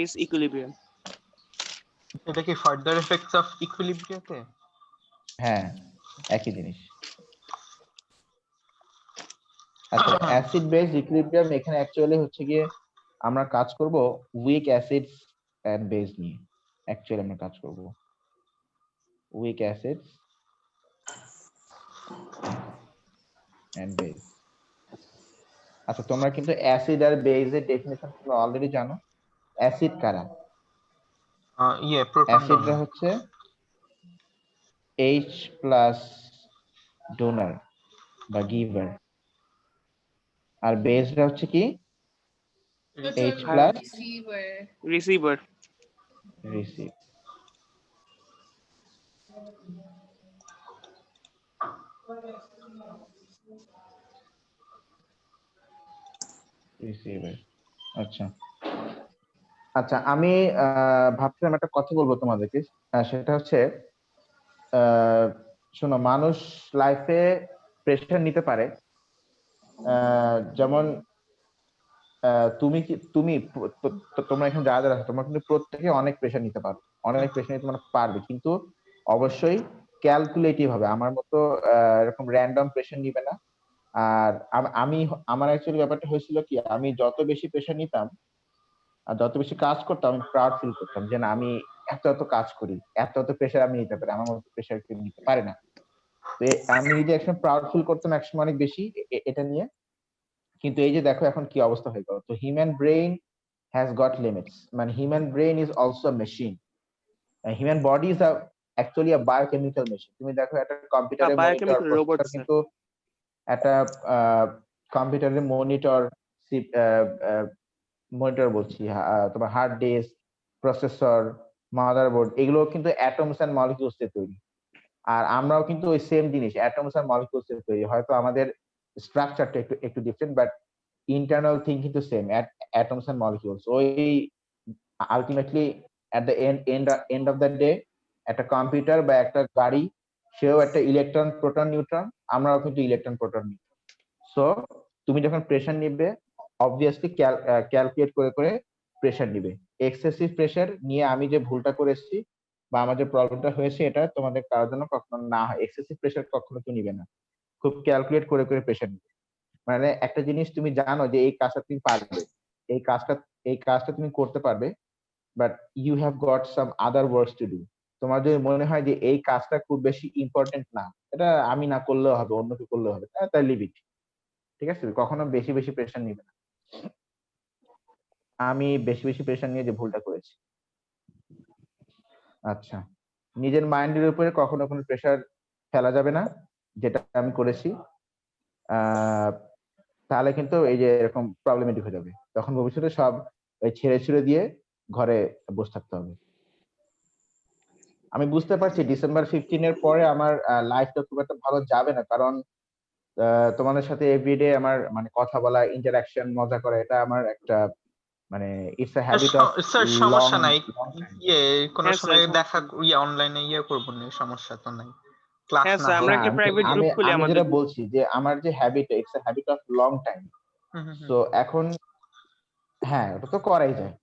means equilibrium. এটা কি further effects of ইকুইলিব্রিয়াতে? হ্যাঁ, একই জিনিস। আচ্ছা, অ্যাসিড বেস ইকুইলিব্রিয়াম এখানে অ্যাকচুয়ালি হচ্ছে গিয়ে আমরা কাজ করব উইক অ্যাসিডস এন্ড বেস নিয়ে। অ্যাকচুয়ালি আমরা কাজ করব উইক অ্যাসিডস এন্ড বেস। আচ্ছা, তোমরা কিন্তু অ্যাসিড আর বেসের ডেফিনিশন তোমরা অলরেডি জানো। অ্যাসিড কারা? প্রোটন অ্যাসিডরা হচ্ছে H প্লাস ডোনার বা গিভার, আর বেসরা হচ্ছে কি H plus Receiver. Receive. Receiver. আচ্ছা আচ্ছা, আমি ভাবছিলাম একটা কথা বলবো তোমাদেরকে। সেটা হচ্ছে শোনো, মানুষ লাইফে প্রেশার নিতে পারে। যেমন তোমরা এখানে যারা যারা আছো, তোমরা কিন্তু প্রত্যেকে অনেক প্রেশার নিতে পারো, অনেক প্রেশার নিতে তোমরা পারবে, কিন্তু অবশ্যই ক্যালকুলেটিভ হবে। আমার মতো এরকম র্যান্ডম প্রেশার নিবে না। আর আমার অ্যাকচুয়ালি ব্যাপারটা হয়েছিল কি, আমি যত বেশি প্রেশার নিতাম আর যত বেশি কাজ করতাম, আমি প্রাউড ফিল করতাম যে না, আমি এত এত কাজ করি, এত এত প্রেশার আমি নিতে পারি, আমার মতো প্রেশার কেউ নিতে পারে না। তো আমি নিজে একসময় প্রাউড ফিল করতাম একসময় অনেক বেশি এটা নিয়ে। কিন্তু এই যে দেখো এখন কি অবস্থা হয়ে গেল। তো human brain has got limits, মানে human brain is also a machine. Human body is actually a biochemical machine. তুমি দেখো একটা কম্পিউটারের মনিটর, Biochemical robot, sir. কিন্তু একটা কম্পিউটারের মনিটর বলছি, তোমার হার্ড ডিস্ক, প্রসেসর, মাদারবোর্ড, এগুলো কিন্তু অ্যাটমস এন্ড মলিকিউলস দিয়ে তৈরি। আর আমরাও কিন্তু ওই সেম জিনিস, অ্যাটমস এন্ড মলিকিউলস দিয়ে তৈরি। হয়তো আমাদের স্ট্রাকচারটা একটু একটু ডিফারেন্ট, বাট ইন্টারনাল থিং কিন্তু সেম, অ্যাটমস এন্ড মলিকিউলস। ওই ultimately at the end of the day একটা কম্পিউটার বা একটা গাড়ি, সেও একটা ইলেকট্রন প্রোটন নিউট্রন, আমরাও কিন্তু ইলেকট্রন প্রোটন নিউট্রন। সো তুমি যখন প্রেশার নিবে, অবভিয়াসলি ক্যালকুলেট করে করে প্রেশার নিবে। এক্সেসিভ প্রেশার নিয়ে আমি যে ভুলটা করেছি বা আমার যে প্রবলেমটা হয়েছে, এটা তোমাদের কারোর জন্য কখনো না হয়। এক্সেসিভ প্রেশার কখনো কেউ নিবে না, খুব ক্যালকুলেট করে করে প্রেশার নিবে। মানে একটা জিনিস তুমি জানো যে এই কাজটা তুমি পারবে, এই কাজটা তুমি করতে পারবে, but you have got some other works to do. তোমার যদি মনে হয় যে এই কাজটা খুব বেশি ইম্পর্টেন্ট না, এটা আমি না করলেও হবে, অন্য কেউ করলেও হবে, তাই লিভ ইট। ঠিক আছে, কখনো বেশি বেশি প্রেশার নিবে না। আমি বেশি বেশি প্রেশার নিয়ে যে ভুলটা করেছি। আচ্ছা, নিজের মাইন্ডের উপরে কখনো কোনো প্রেশার ফেলা যাবে না, যেটা আমি করেছি। তাহলে কিন্তু এই যে এরকম প্রবলেমেটিক হয়ে যাবে, তখন ভবিষ্যতে সব ছেড়ে ছেড়ে দিয়ে ঘরে বসে থাকতে হবে। আমি বুঝতে পারছি ডিসেম্বর 15 এর পরে আমার লাইফটা খুব একটা ভালো যাবে না, কারণ তোমাদের সাথে এভরিডে আমার মানে কথা বলা, ইন্টারাকশন, মজা করা, এটা আমার একটা মানে it's a habit of sir long সমস্যা নাই, টাইম। কোন হ্যাঁ, সময় স্যার। দেখা অনলাইনে করবো না, সমস্যা তো নাই, ক্লাস হ্যাঁ, না স্যার, আমরা হোক। একটা প্রাইভেট গ্রুপ খুলি আমি আমাদের যেটা group। বলছি যে আমার যে habit, it's a habit of long time. So এখন হ্যাঁ, ওটা তো করাই যায়,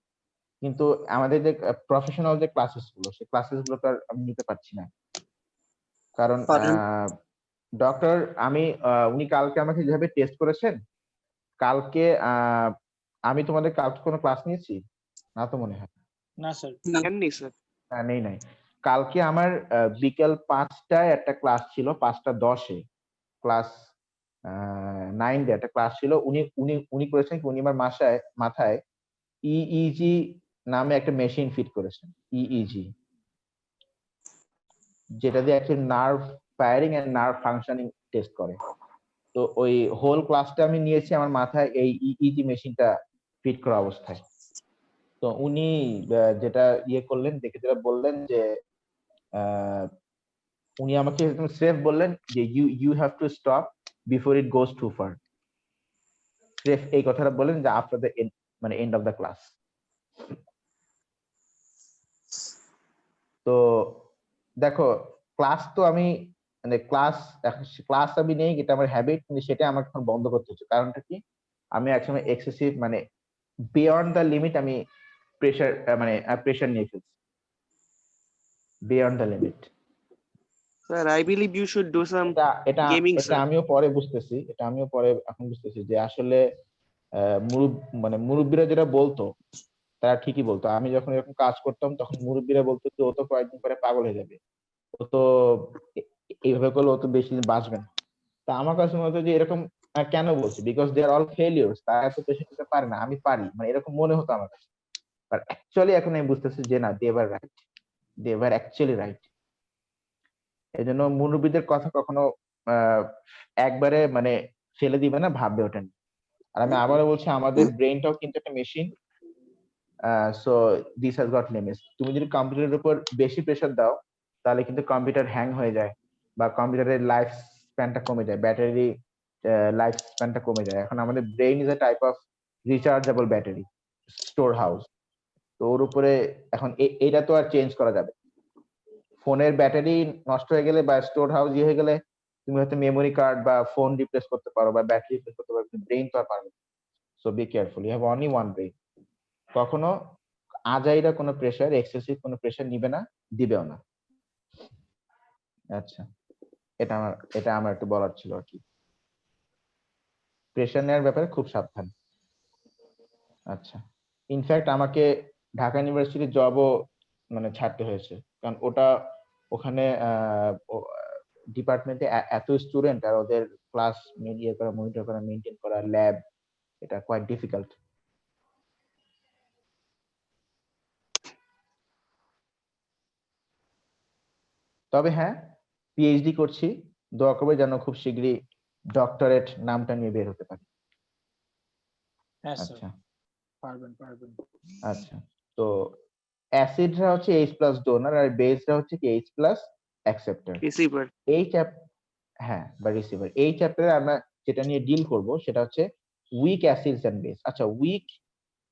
কিন্তু আমাদের যে প্রফেশনাল যে ক্লাসেস গুলো, সেই ক্লাসেস গুলো তো আর আমি নিতে পারছি না, কারণ ডক্টর উনি কালকে আমাকে যেভাবে টেস্ট করেছেন, কালকে আমি তোমাদের কালকে কোনো ক্লাস নিয়েছি না তো মনে হয় না স্যার। নেননি, স্যার। নেই নাই। কালকে আমার বিকেল 5টায় একটা ক্লাস ছিল, 5টা 10-এ ক্লাস 9 একটা ক্লাস ছিল। উনি উনি উনি করেছেন কি, উনি আমার মাথায় ইইজি নামে একটা মেশিন ফিট করেছেন। ইইজি, যেটা দিয়ে actually nerve firing and nerve functioning test করে। তো ওই হোল ক্লাসটা আমি নিয়েছি আমার মাথায় এই ইইজি মেশিনটা ফিট করা অবস্থায়। তো উনি যেটা করলেন, দেখে যেটা বললেন যে উনি আমাকে একদম সেফ বললেন যে you have to stop before it goes too far. Safe এই কথাটা বলেন যে after the end of the class. তো দেখো, ক্লাস তো আমি মানে ক্লাস আমি নেই, এটা আমার হ্যাবিট, কিন্তু সেটা আমাকে এখন বন্ধ করতে হচ্ছে। কারণটা কি, আমি একসময় এক্সেসিভ মানে বিয়ন্ড দ্য লিমিট আমি প্রেসার মানে প্রেসার নিয়ে ফেলছি beyond the limit. Sir, I believe you should do some এটা এটা gaming, এটা sir. আমিও পরে বুঝতেছি, এটা আমিও পরে এখন বুঝতেছি যে আসলে মানে মুরব্বীরা যেটা বলতো তারা ঠিকই বলতো। আমি যখন এরকম কাজ করতাম তখন মুরব্বীরা বলতো যে ও তো কয়েকদিন পরে পাগল হয়ে যাবে, ও তো এইভাবে করলে ও তো বেশি দিন বাঁচবে না। তা আমার কাছে মনে হতো যে এরকম কেন বলছি, because they are all failures, তারা এত পেশেন্ট নিতে পারে না, আমি পারি, মানে এরকম মনে হতো আমার কাছে। বাট অ্যাকচুয়ালি এখন আমি বুঝতেছি যে না, they were right, they were actually right. এই জন্য মুরব্বীদের কথা কখনো একবারে মানে ফেলে দিবে না, ভাববে ওটা নিয়ে। আর আমি আবারও বলছি, আমাদের ব্রেনটাও কিন্তু একটা machine. So this has got limits. তুমি যদি কম্পিউটারের উপর বেশি প্রেসার দাও তাহলে কিন্তু কম্পিউটার হ্যাং হয়ে যায়, বা কম্পিউটারের লাইফ স্প্যানটা কমে যায়, ব্যাটারি লাইফ স্প্যানটা কমে যায়। এখন আমাদের brain is a type of rechargeable battery store house. তো ওর উপরে এখন এটা তো আর চেঞ্জ করা যাবে। ফোনের ব্যাটারি নষ্ট হয়ে গেলে বা স্টোর হাউস ইয়ে হয়ে গেলে তুমি হয়তো মেমোরি কার্ড বা ফোন রিপ্লেস করতে পারো বা ব্যাটারি রিপ্লেস করতে পারো, কিন্তু ব্রেইন তো আর পারবে না। So be careful, you have only one brain. কখনো আজাইরা কোনো প্রেসার, এক্সেসিভ কোনো প্রেসার নিবে না, দিবেও না। আচ্ছা, এটা আমার একটু বলার ছিল আর কি, প্রেসার নেওয়ার ব্যাপারে খুব সাবধান। আচ্ছা, ইনফ্যাক্ট আমাকে ঢাকা ইউনিভার্সিটির জবও মানে ছাড়তে হয়েছে, কারণ ওখানে ডিপার্টমেন্টে এত স্টুডেন্ট আর ওদের ক্লাস মিডিয়া করা, মনিটর করা, মেনটেন করা, ল্যাব, এটা কোয়াইট ডিফিকাল্ট। তবে হ্যাঁ, পিএইচডি করছি, দোয়া করবে যেন খুব শীঘ্রই ডক্টরেট নামটা নিয়ে বের হতে পারি। আচ্ছা পারবেন। আচ্ছা, তো অ্যাসিডরা হচ্ছে H+ ডোনার আর বেসরা হচ্ছে কি H+ অ্যাকসেপ্টর। Receiver. এই হ্যাঁ, বা রিসিভার। এই চ্যাপ্টারে আমরা যেটা নিয়ে ডিল করব সেটা হচ্ছে উইক অ্যাসিডস এন্ড বেস। আচ্ছা, উইক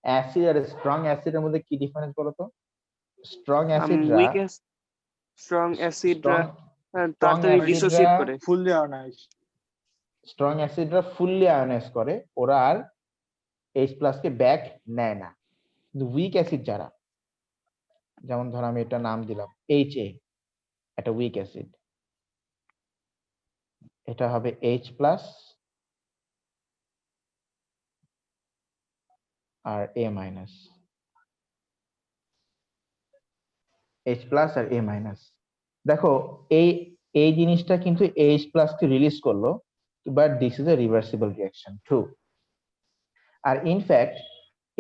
অ্যাসিড আর স্ট্রং অ্যাসিডের মধ্যে কি ডিফারেন্স বলো তো? স্ট্রং অ্যাসিডরা Weak as strong acid strong তাড়াতাড়ি অ্যাসিডরা dissociate করে। Fully ionise. স্ট্রং অ্যাসিডরা ফুললি আয়োনাইজ করে, ওরা আর H+ কে ব্যাক নেয় না। কিন্তু উইক অ্যাসিড যারা, যেমন ধর আমি এটা নাম দিলাম HA, এটা উইক অ্যাসিড, এটা হবে H+ R A-, H+ R A-। দেখো, এই এই জিনিসটা কিন্তু H+ কে রিলিজ করলো, but this is a reversible reaction, true. আর ইনফ্যাক্ট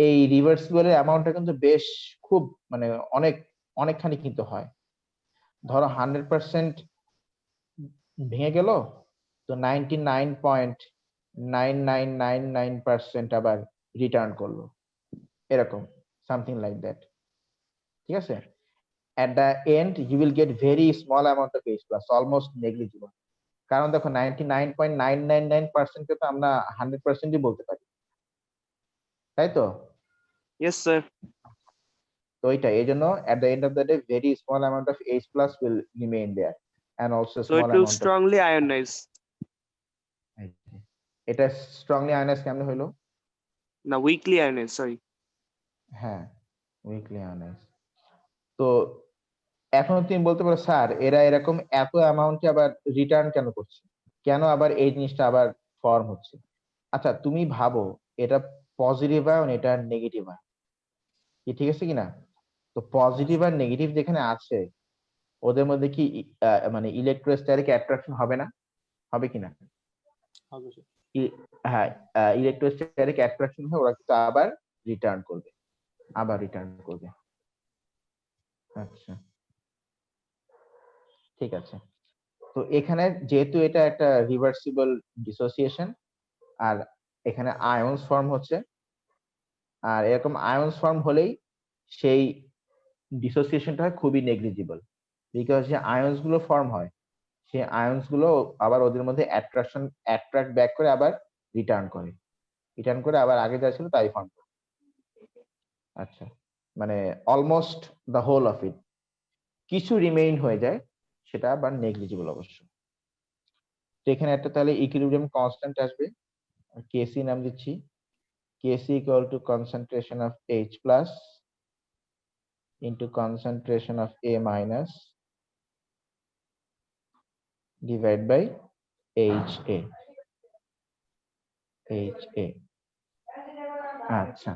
এই রিভার্সিবল এর অ্যামাউন্টটা কিন্তু বেশ খুব মানে অনেকখানি কিন্তু হয়। ধরো 100% ভেঙে গেল, তো 99.9999% আবার রিটার্ন করলো, এরকম সামথিং লাইক দ্যাট। ঠিক আছে, at the end you will get very small amount of H+, almost negligible. কারণ দেখো 99.999% কে তো আমরা 100%ই বলতে পারি, তাই তো? Yes, sir. তো এই জন্য at the end of the day very small amount of H+ will remain there, and also So small it will amount of strongly ionize. এটা স্ট্রংলি আয়নাইজ কেমনে হলো? না, weakly ionize, sorry. হ্যাঁ, উইকলি আয়নাইজ। তো এখন তুমি বলতে পারো স্যার এরা এরকম এত অ্যামাউন্টে আবার রিটার্ন কেন করছে, কেন আবার এই জিনিসটা আবার ফর্ম হচ্ছে? আচ্ছা, তুমি ভাবো এটা পজিটিভ আয়ন, এটা নেগেটিভ আয়ন, কি ঠিক আছে কিনা? তো পজিটিভ আর নেগেটিভ যেখানে আছে ওদের মধ্যে কি মানে ইলেকট্রোস্ট্যাটিক অ্যাট্রাকশন হবে না? হবে কিনা? হ্যাঁ, ইলেকট্রোস্ট্যাটিক অ্যাট্রাকশন হয়, ওরা কিন্তু আবার রিটার্ন করবে। আচ্ছা, ঠিক আছে। তো এখানে যেহেতু এটা একটা রিভার্সিবল ডিসোসিয়েশন, আর এখানে আয়ন্স ফর্ম হচ্ছে, আর এরকম আয়ন্স ফর্ম হলেই সেই ডিসোসিয়েশনটা হয় খুবই নেগলিজিবল, বিকজ যে আয়ন্স গুলো ফর্ম হয় সেই আয়ন্স গুলো আবার ওদের মধ্যে অ্যাট্রাক্ট ব্যাক করে আবার রিটার্ন করে আবার আগে যা ছিল তাই ফর্ম করে। আচ্ছা, মানে almost the whole of it, কিছু রিমেইন হয়ে যায়, সেটা আবার নেগলিজিবল অবশ্য। তো এখানে একটা তাহলে ইকুইলিব্রিয়াম কনস্ট্যান্ট আসবে, কেসি নাম দিচ্ছি, Kc equal to concentration of H+ into concentration of A minus divided by HA. HA. আচ্ছা,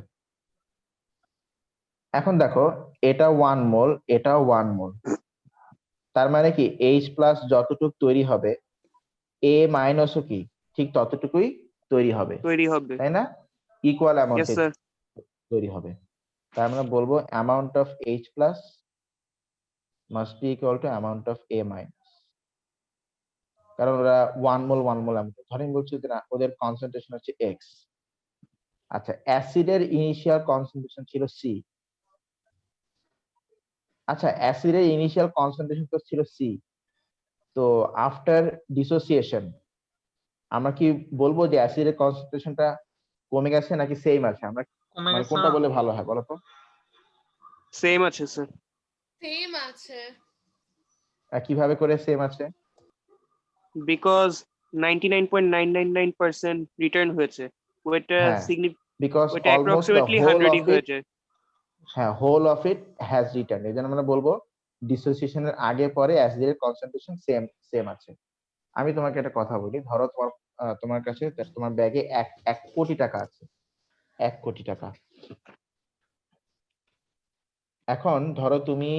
এখন দেখো এটা 1 মোল, এটাও 1 মোল, তার মানে কি H প্লাস যতটুকু তৈরি হবে A মাইনাসও কি ঠিক ততটুকুই তৈরি হবে, তৈরি হবে। তাই না? Equal Yes, অ্যামাউন্টে sir. তৈরি হবে। তার মানে বলবো amount of H plus must be equal to amount of A minus, কারণ ওরা 1 মোল 1 মোল আমি ধরেন বলছি যে না ওদের কনসেন্ট্রেশন হচ্ছে X। আচ্ছা, অ্যাসিডের ইনিশিয়াল কনসেন্ট্রেশন ছিল C। আচ্ছা, অ্যাসিডের ইনিশিয়াল কনসেন্ট্রেশন তো ছিল C, তো আফটার ডিসোসিয়েশন আমরা কি বলবো যে অ্যাসিডের কনসেন্ট্রেশনটা কমে গেছে নাকি সেম আছে? আমরা কমে মানে গেছে কোনটা না? বলে ভালো হয় বলো তো? Same আছে, sir. সেম আছে কিভাবে করে সেম আছে? Because 99.999% return হয়েছে। ওইটা হ্যাঁ, বিকজ ওইটা almost the approximately whole 100 of ই হয়ে ইট, যায়। হ্যাঁ whole of it has return. এই জন্য আমরা বলবো ডিসোসিয়েশনের আগে পরে অ্যাসিডের কনসেন্ট্রেশন সেম সেম আছে। আমি তোমাকে একটা কথা বলি, ধরো তোমার কাছে তোমার ব্যাগে 1 কোটি টাকা আছে, 1 কোটি টাকা। এখন ধরো তুমি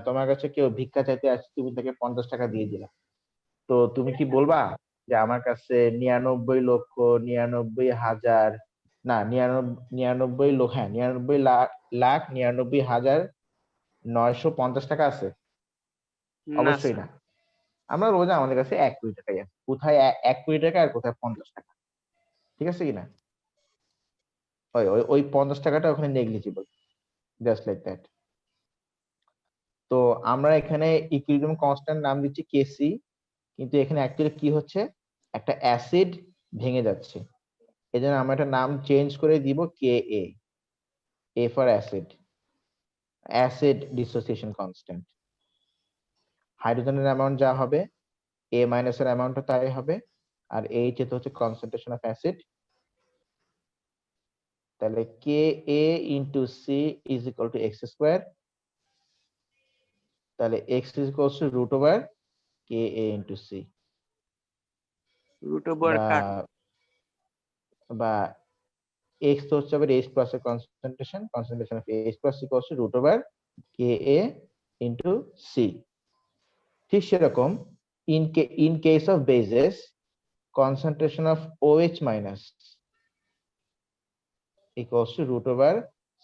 তোমার কাছে কেউ ভিক্ষা চাইতে আসছে, তুমি তাকে 50 টাকা দিয়ে দিলা, তো তুমি কি বলবা যে আমার কাছে 99,99,00,000 না 99 লক্ষ, হ্যাঁ 99,99,99,950 টাকা আছে? না, অবশ্যই sir. না। আমরা রোজ আমাদের কাছে 1 কোটি টাকাই আছে, কোথায় 1 কোটি টাকা আর কোথায় 50 টাকা, ঠিক আছে কিনা? ওই ওই ওই 50 টাকাটা ওখানে নেগলিজিবল, জাস্ট লাইক দ্যাট। তো আমরা এখানে ইকুইলিব্রিয়াম কনস্ট্যান্ট নাম দিচ্ছি কেসি, কিন্তু এখানে অ্যাকচুয়ালি কি হচ্ছে, একটা অ্যাসিড ভেঙে যাচ্ছে, এজন্য আমরা একটা নাম চেঞ্জ করে দিব K A, A for acid, acid dissociation constant. হাইড্রোজেনের অ্যামাউন্ট যা হবে এ মাইনাস এর অ্যামাউন্টও তাই হবে, আর এইচ এতে হচ্ছে কনসেন্ট্রেশন অফ অ্যাসিড। তাহলে K A into C is equal to X square, তাহলে X is equal to root over K A into C, Root over কাট। বা x তো হচ্ছে আবার H প্লাস এর concentration, concentration of H plus equals to root over K A into C. ঠিক সেরকম in case of bases concentration of OH minus equals to root over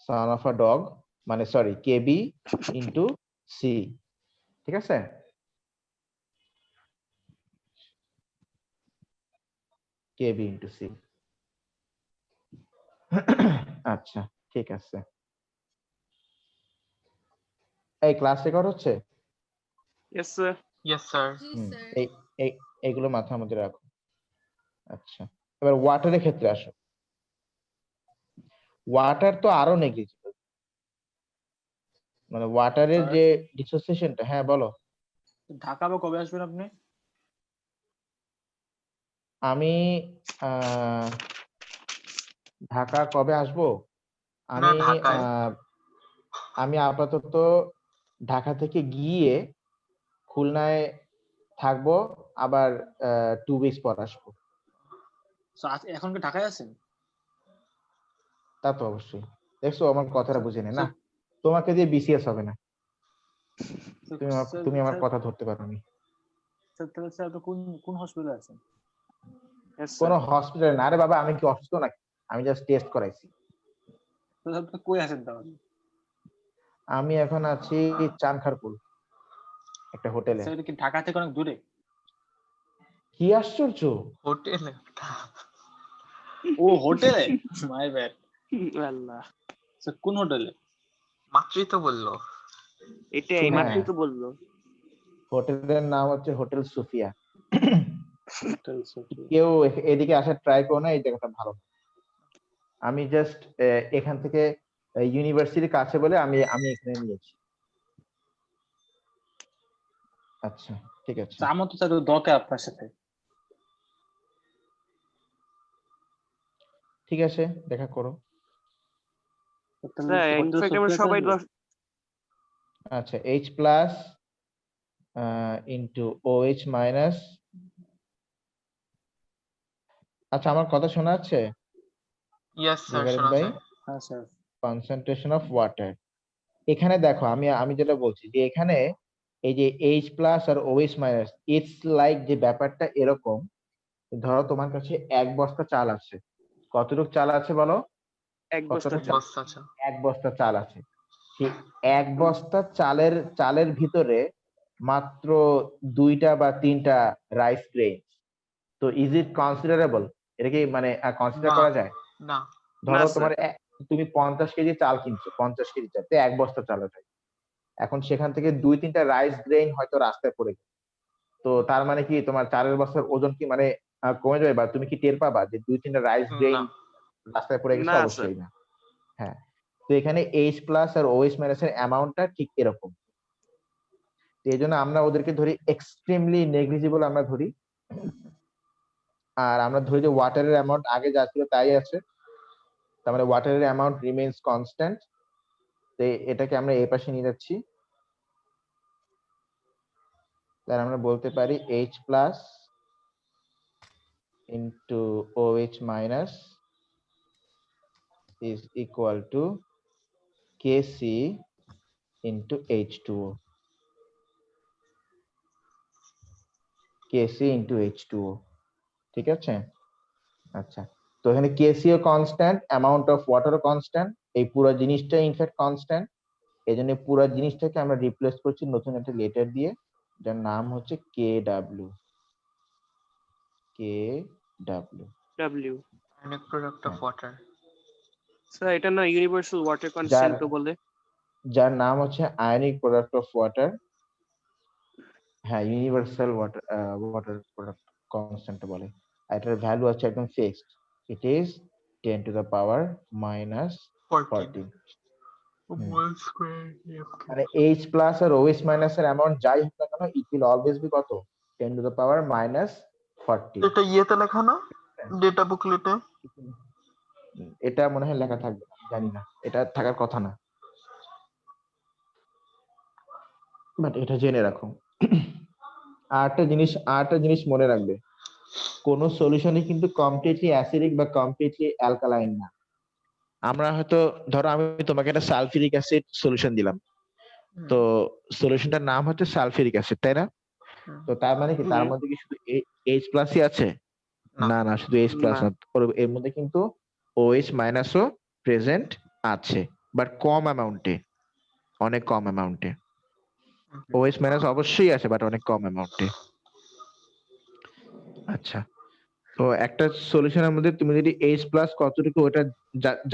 son of a dog, মানে sorry KB into C, ঠিক আছে? KB into C. আচ্ছা, ঠিক আছে। এই class record হচ্ছে? Yes, sir. Yes, sir. জি হুম, স্যার এইগুলো মাথার মধ্যে রাখো। আচ্ছা, এবার ওয়াটারের ক্ষেত্রে আসো। ওয়াটার তো আরো নেগলিজিবল, মানে ওয়াটারের স্যার, যে ডিসোসিয়েশনটা, হ্যাঁ বলো। ঢাকা বা কবে আসবেন আপনি? আমি ঢাকা কবে আসবো? না, আমি ঢাকায়। আমি আপাতত ঢাকা থেকে গিয়ে খুলনায় থাকবো, আবার 2 উইকস পর আসবো। এখন কি ঢাকায় আছেন? তা তো অবশ্যই, দেখছো আমার কথাটা বুঝে নে না, স্যার, তোমাকে দিয়ে বিসিএস হবে না, স্যার, তুমি আমার স্যার, কথা ধরতে পারোনি। স্যার, তাহলে স্যার আপনি কোন কোন হসপিটালে আছেন? Yes, sir. কোন হসপিটালে না, আরে বাবা আমি কি অসুস্থ নাকি? আমি জাস্ট টেস্ট করাইছি। তাহলে আপনি কই আছেন তাহলে? আমি এখন আছি চানখারপুল একটা হোটেলে। স্যার, এটা কি ঢাকা থেকে অনেক দূরে? কি আশ্চর্য! হোটেলে? ও হোটেলে, মাই ব্যাড। আল্লাহ, স্যার কোন হোটেলে? মাত্রই তো বললো। এটা হ্যাঁ, এইমাত্রই তো বললো। হোটেলের নাম হচ্ছে হোটেল সুফিয়া। হোটেল সুফি। কেউ এদিকে আসার ট্রাই করো না, এই জায়গাটা ভালো না। আমি জাস্ট এখান থেকে ইউনিভার্সিটির কাছে বলে আমি আমি এখানে নিয়েছি। আচ্ছা, ঠিক আছে, স্যার, আমার তো স্যার দরকার আপনার সাথে। ঠিক আছে, দেখা করো। তাহলে স্যার, হোটেল ইনফ্যাক্ট আমরা সুফিয়াতে সবাই আসবো? আচ্ছা H plus into OH minus. আচ্ছা আমার কথা শোনা যাচ্ছে Yes, sir. জুবাইর শোনা ভাই? যায়। হ্যাঁ স্যার। কনসেন্ট্রেশন অফ ওয়াটার, এখানে দেখো আমি যেটা বলছি যে এখানে এই যে H প্লাস আর OH মাইনাস, ইটস লাইক যে ব্যাপারটা এরকম, ধরো তোমার কাছে এক বস্তা চাল আছে, কতটুক চাল আছে বলো? এক কতটা বস্তা চাল? বস্তা আছে। এক বস্তা চাল আছে। সেই এক বস্তা চালের ভিতরে মাত্র 2টা বা 3টা রাইস গ্রেন, তো ইজ ইট কনসিডারেবল? এটা কি মানে কনসিডার না। করা যায়? না। ধরো স্যার। তোমার তুমি 50 কেজি চাল কিনছো, 50 কেজি চাল, তো এক বস্তা চাল ওঠে। এখন সেখান থেকে 2-3টা রাইস গ্রেইন হয়তো রাস্তায় পড়ে গেছে, তো তার মানে কি তোমার চালের বস্তার ওজন কি মানে কমে যাবে, বা তুমি কি টের পাবা যে 2-3টা রাইস গ্রেইন না। রাস্তায় পড়ে গেছে? না স্যার। অবশ্যই না। হ্যাঁ, তো এখানে H প্লাস আর OH মাইনাসের অ্যামাউন্টটা ঠিক এরকম। তো এই জন্য আমরা ওদেরকে ধরি এক্সট্রিমলি নেগলিজিবল আমরা ধরি, আর আমরা ধরি যে ওয়াটারের অ্যামাউন্ট আগে যা ছিল তাই আছে, তার মানে ওয়াটারের অ্যামাউন্ট রিমেইনস কনস্ট্যান্ট। তো এটাকে আমরা এই পাশে নিয়ে যাচ্ছি, তাহলে আমরা বলতে পারি H plus into OH minus is equal to Kc into H2O, Kc into H2O, ঠিক আছে? আচ্ছা, তো এখানে Kc ও কনস্ট্যান্ট, অ্যামাউন্ট অফ ওয়াটারও কনস্ট্যান্ট, এই পুরো জিনিসটা ইনফ্যাক্ট কনস্ট্যান্ট। এই জন্য পুরো জিনিসটাকে আমরা রিপ্লেস করছি নতুন একটা লেটার দিয়ে, যার নাম হচ্ছে KW। KW, W. Ionic product of হ্যাঁ, water. স্যার এটা না ইউনিভার্সাল ওয়াটার যার কনস্ট্যান্ট তো বলে। যার নাম হচ্ছে আয়নিক প্রোডাক্ট অফ ওয়াটার। হ্যাঁ, ইউনিভার্সাল ওয়াটার প্রোডাক্ট কনস্ট্যান্ট বলে। আর এটার ভ্যালু আছে একদম fixed, it is 10 to the power minus 14। 14. Hmm. 1 square. Okay. মানে H প্লাস আর OH মাইনাস এর অ্যামাউন্ট যাই হোক না কেন, ইট উইল অলওয়েজ বি কত? 10 to the power minus 14। এটা ইয়েতে লেখা না, ডেটা বুকলেটে? এটা মনে হয় লেখা থাকবে না, জানি না, এটা থাকার কথা না, বাট এটা জেনে রাখো। আরেকটা জিনিস মনে রাখবে, কোন সলিউশনই কিন্তু কমপ্লিটলি অ্যাসিডিক বা কমপ্লিটলি অ্যালকালাইন না। আমরা হয়তো ধরো আমি তোমাকে একটা সালফিউরিক অ্যাসিড সলিউশন দিলাম, তো সলিউশনটার নাম হচ্ছে সালফিউরিক অ্যাসিড, তাই না? তো তার মানে কি তার হুম। মধ্যে কি শুধু H প্লাসই আছে? না। না না, শুধু H প্লাস না। না, এর মধ্যে কিন্তু OH মাইনাসও প্রেজেন্ট আছে, বাট কম অ্যামাউন্টে, অনেক কম অ্যামাউন্টে। OH মাইনাস অবশ্যই আছে, বাট অনেক কম অ্যামাউন্টে। আচ্ছা, তো একটা সলিউশনের মধ্যে তুমি যদি H প্লাস কতটুকু ওটা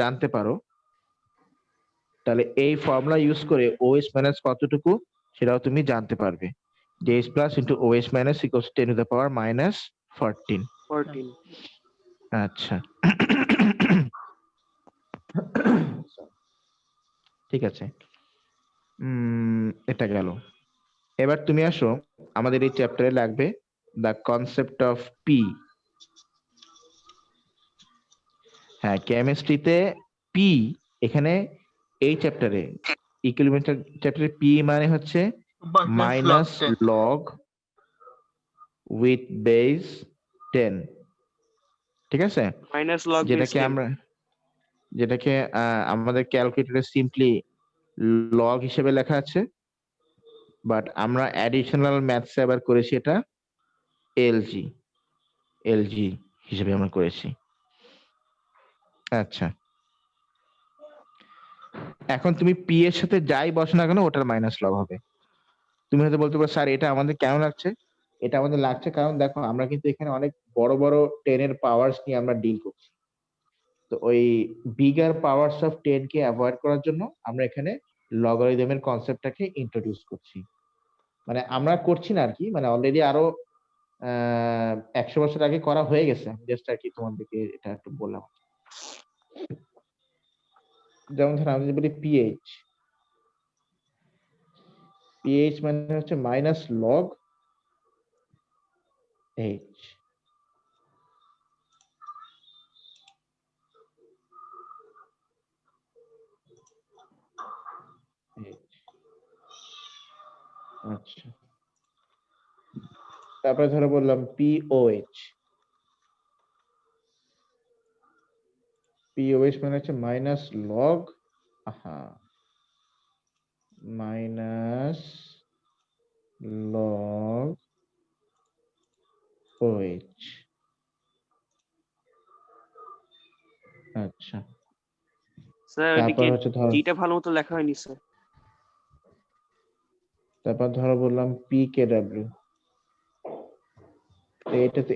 জানতে পারো, তাহলে এই ফর্মুলা ইউজ করে OH মাইনাস কতটুকু সেটাও তুমি জানতে পারবে, যে H plus into OH minus equals 10 to the power minus 14। 14। আচ্ছা, ঠিক আছে, এটা গেল। এবার তুমি আসো, আমাদের এই চ্যাপ্টারে লাগবে দ্য কনসেপ্ট অফ পি। হ্যাঁ, কেমিস্ট্রিতে পি, এখানে এই চ্যাপ্টারে ইকুইলিব্রিয়াম চ্যাপ্টারে পি মানে হচ্ছে মাইনাস লগ উইথ বেস 10, ঠিক আছে? Minus log base 10। যেটাকে আমাদের ক্যালকুলেটরে সিম্পলি লগ হিসেবে লেখা আছে, বাট আমরা অ্যাডিশনাল ম্যাথসে আবার করেছি এটা এলজি হিসেবে আমরা করেছি। আচ্ছা, এখন তুমি পি এর সাথে যাই বসো না কেন ওটার মাইনাস লগ হবে। তুমি হয়তো বলতে পারো স্যার এটা আমাদের কেন লাগছে? এটা আমাদের লাগছে কারণ দেখো আমরা কিন্তু এখানে অনেক বড় বড় 10 এর পাওয়ার্স নিয়ে আমরা ডিল করছি, তো ওই bigger powers of 10 K avoid করার জন্য আমরা এখানে লগারিদমের কনসেপ্টটাকে ইন্ট্রোডিউস করছি। মানে আমরা করছি না আর কি, মানে অলরেডি আরো 100 বছর আগে করা হয়ে গেছে, জাস্ট আর কি তোমাদেরকে এটা একটু বললাম। যেমন ধরো আমি যদি বলি পিএইচ মানে হচ্ছে মাইনাস লগ এইচ। আচ্ছা, তারপরে ধরো বললাম পিওএইচ। পিওএইচ মানে হচ্ছে minus log, minus log OH. আচ্ছা, স্যার তারপর ওইদিকে হচ্ছে ধর, জিটা ভালো মতো লেখা হয়নি স্যার। তারপর ধরো বললাম পি কে ডাব্লিউ।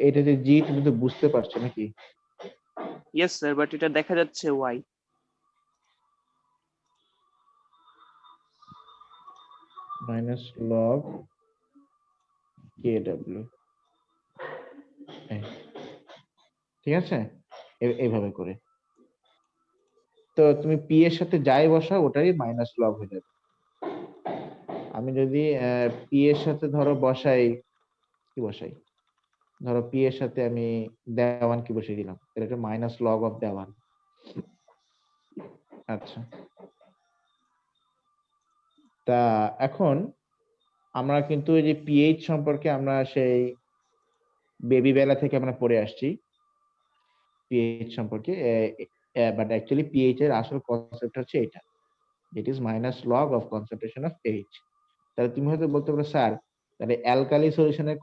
এটাতে জি তুমি তো বুঝতে পারছো নাকি? ইয়েস স্যার, বাট এটা দেখা যাচ্ছে Y. Minus log K W, ঠিক আছে, এইভাবে করে। তো তুমি পি এর সাথে যাই বসাও ওটারই মাইনাস লগ হয়ে যাবে। আমি যদি পি এর সাথে ধরো বসাই, কি বসাই, ধরো পি এর সাথে আমি দেওয়ান কি বসিয়ে দিলাম, তাহলে এটা মাইনাস লগ অফ দেওয়ান। আচ্ছা, তা এখন আমরা কিন্তু এই যে পিএইচ সম্পর্কে আমরা সেই বেবি বেলা থেকে আমরা পড়ে আসছি পিএইচ সম্পর্কে, বাট অ্যাকচুয়ালি পিএইচ এর আসল কনসেপ্ট হচ্ছে এটা, it is minus log of concentration of H. তাহলে তুমি হয়তো বলতে পারো স্যার, তাহলে অ্যালকালি সলিউশনের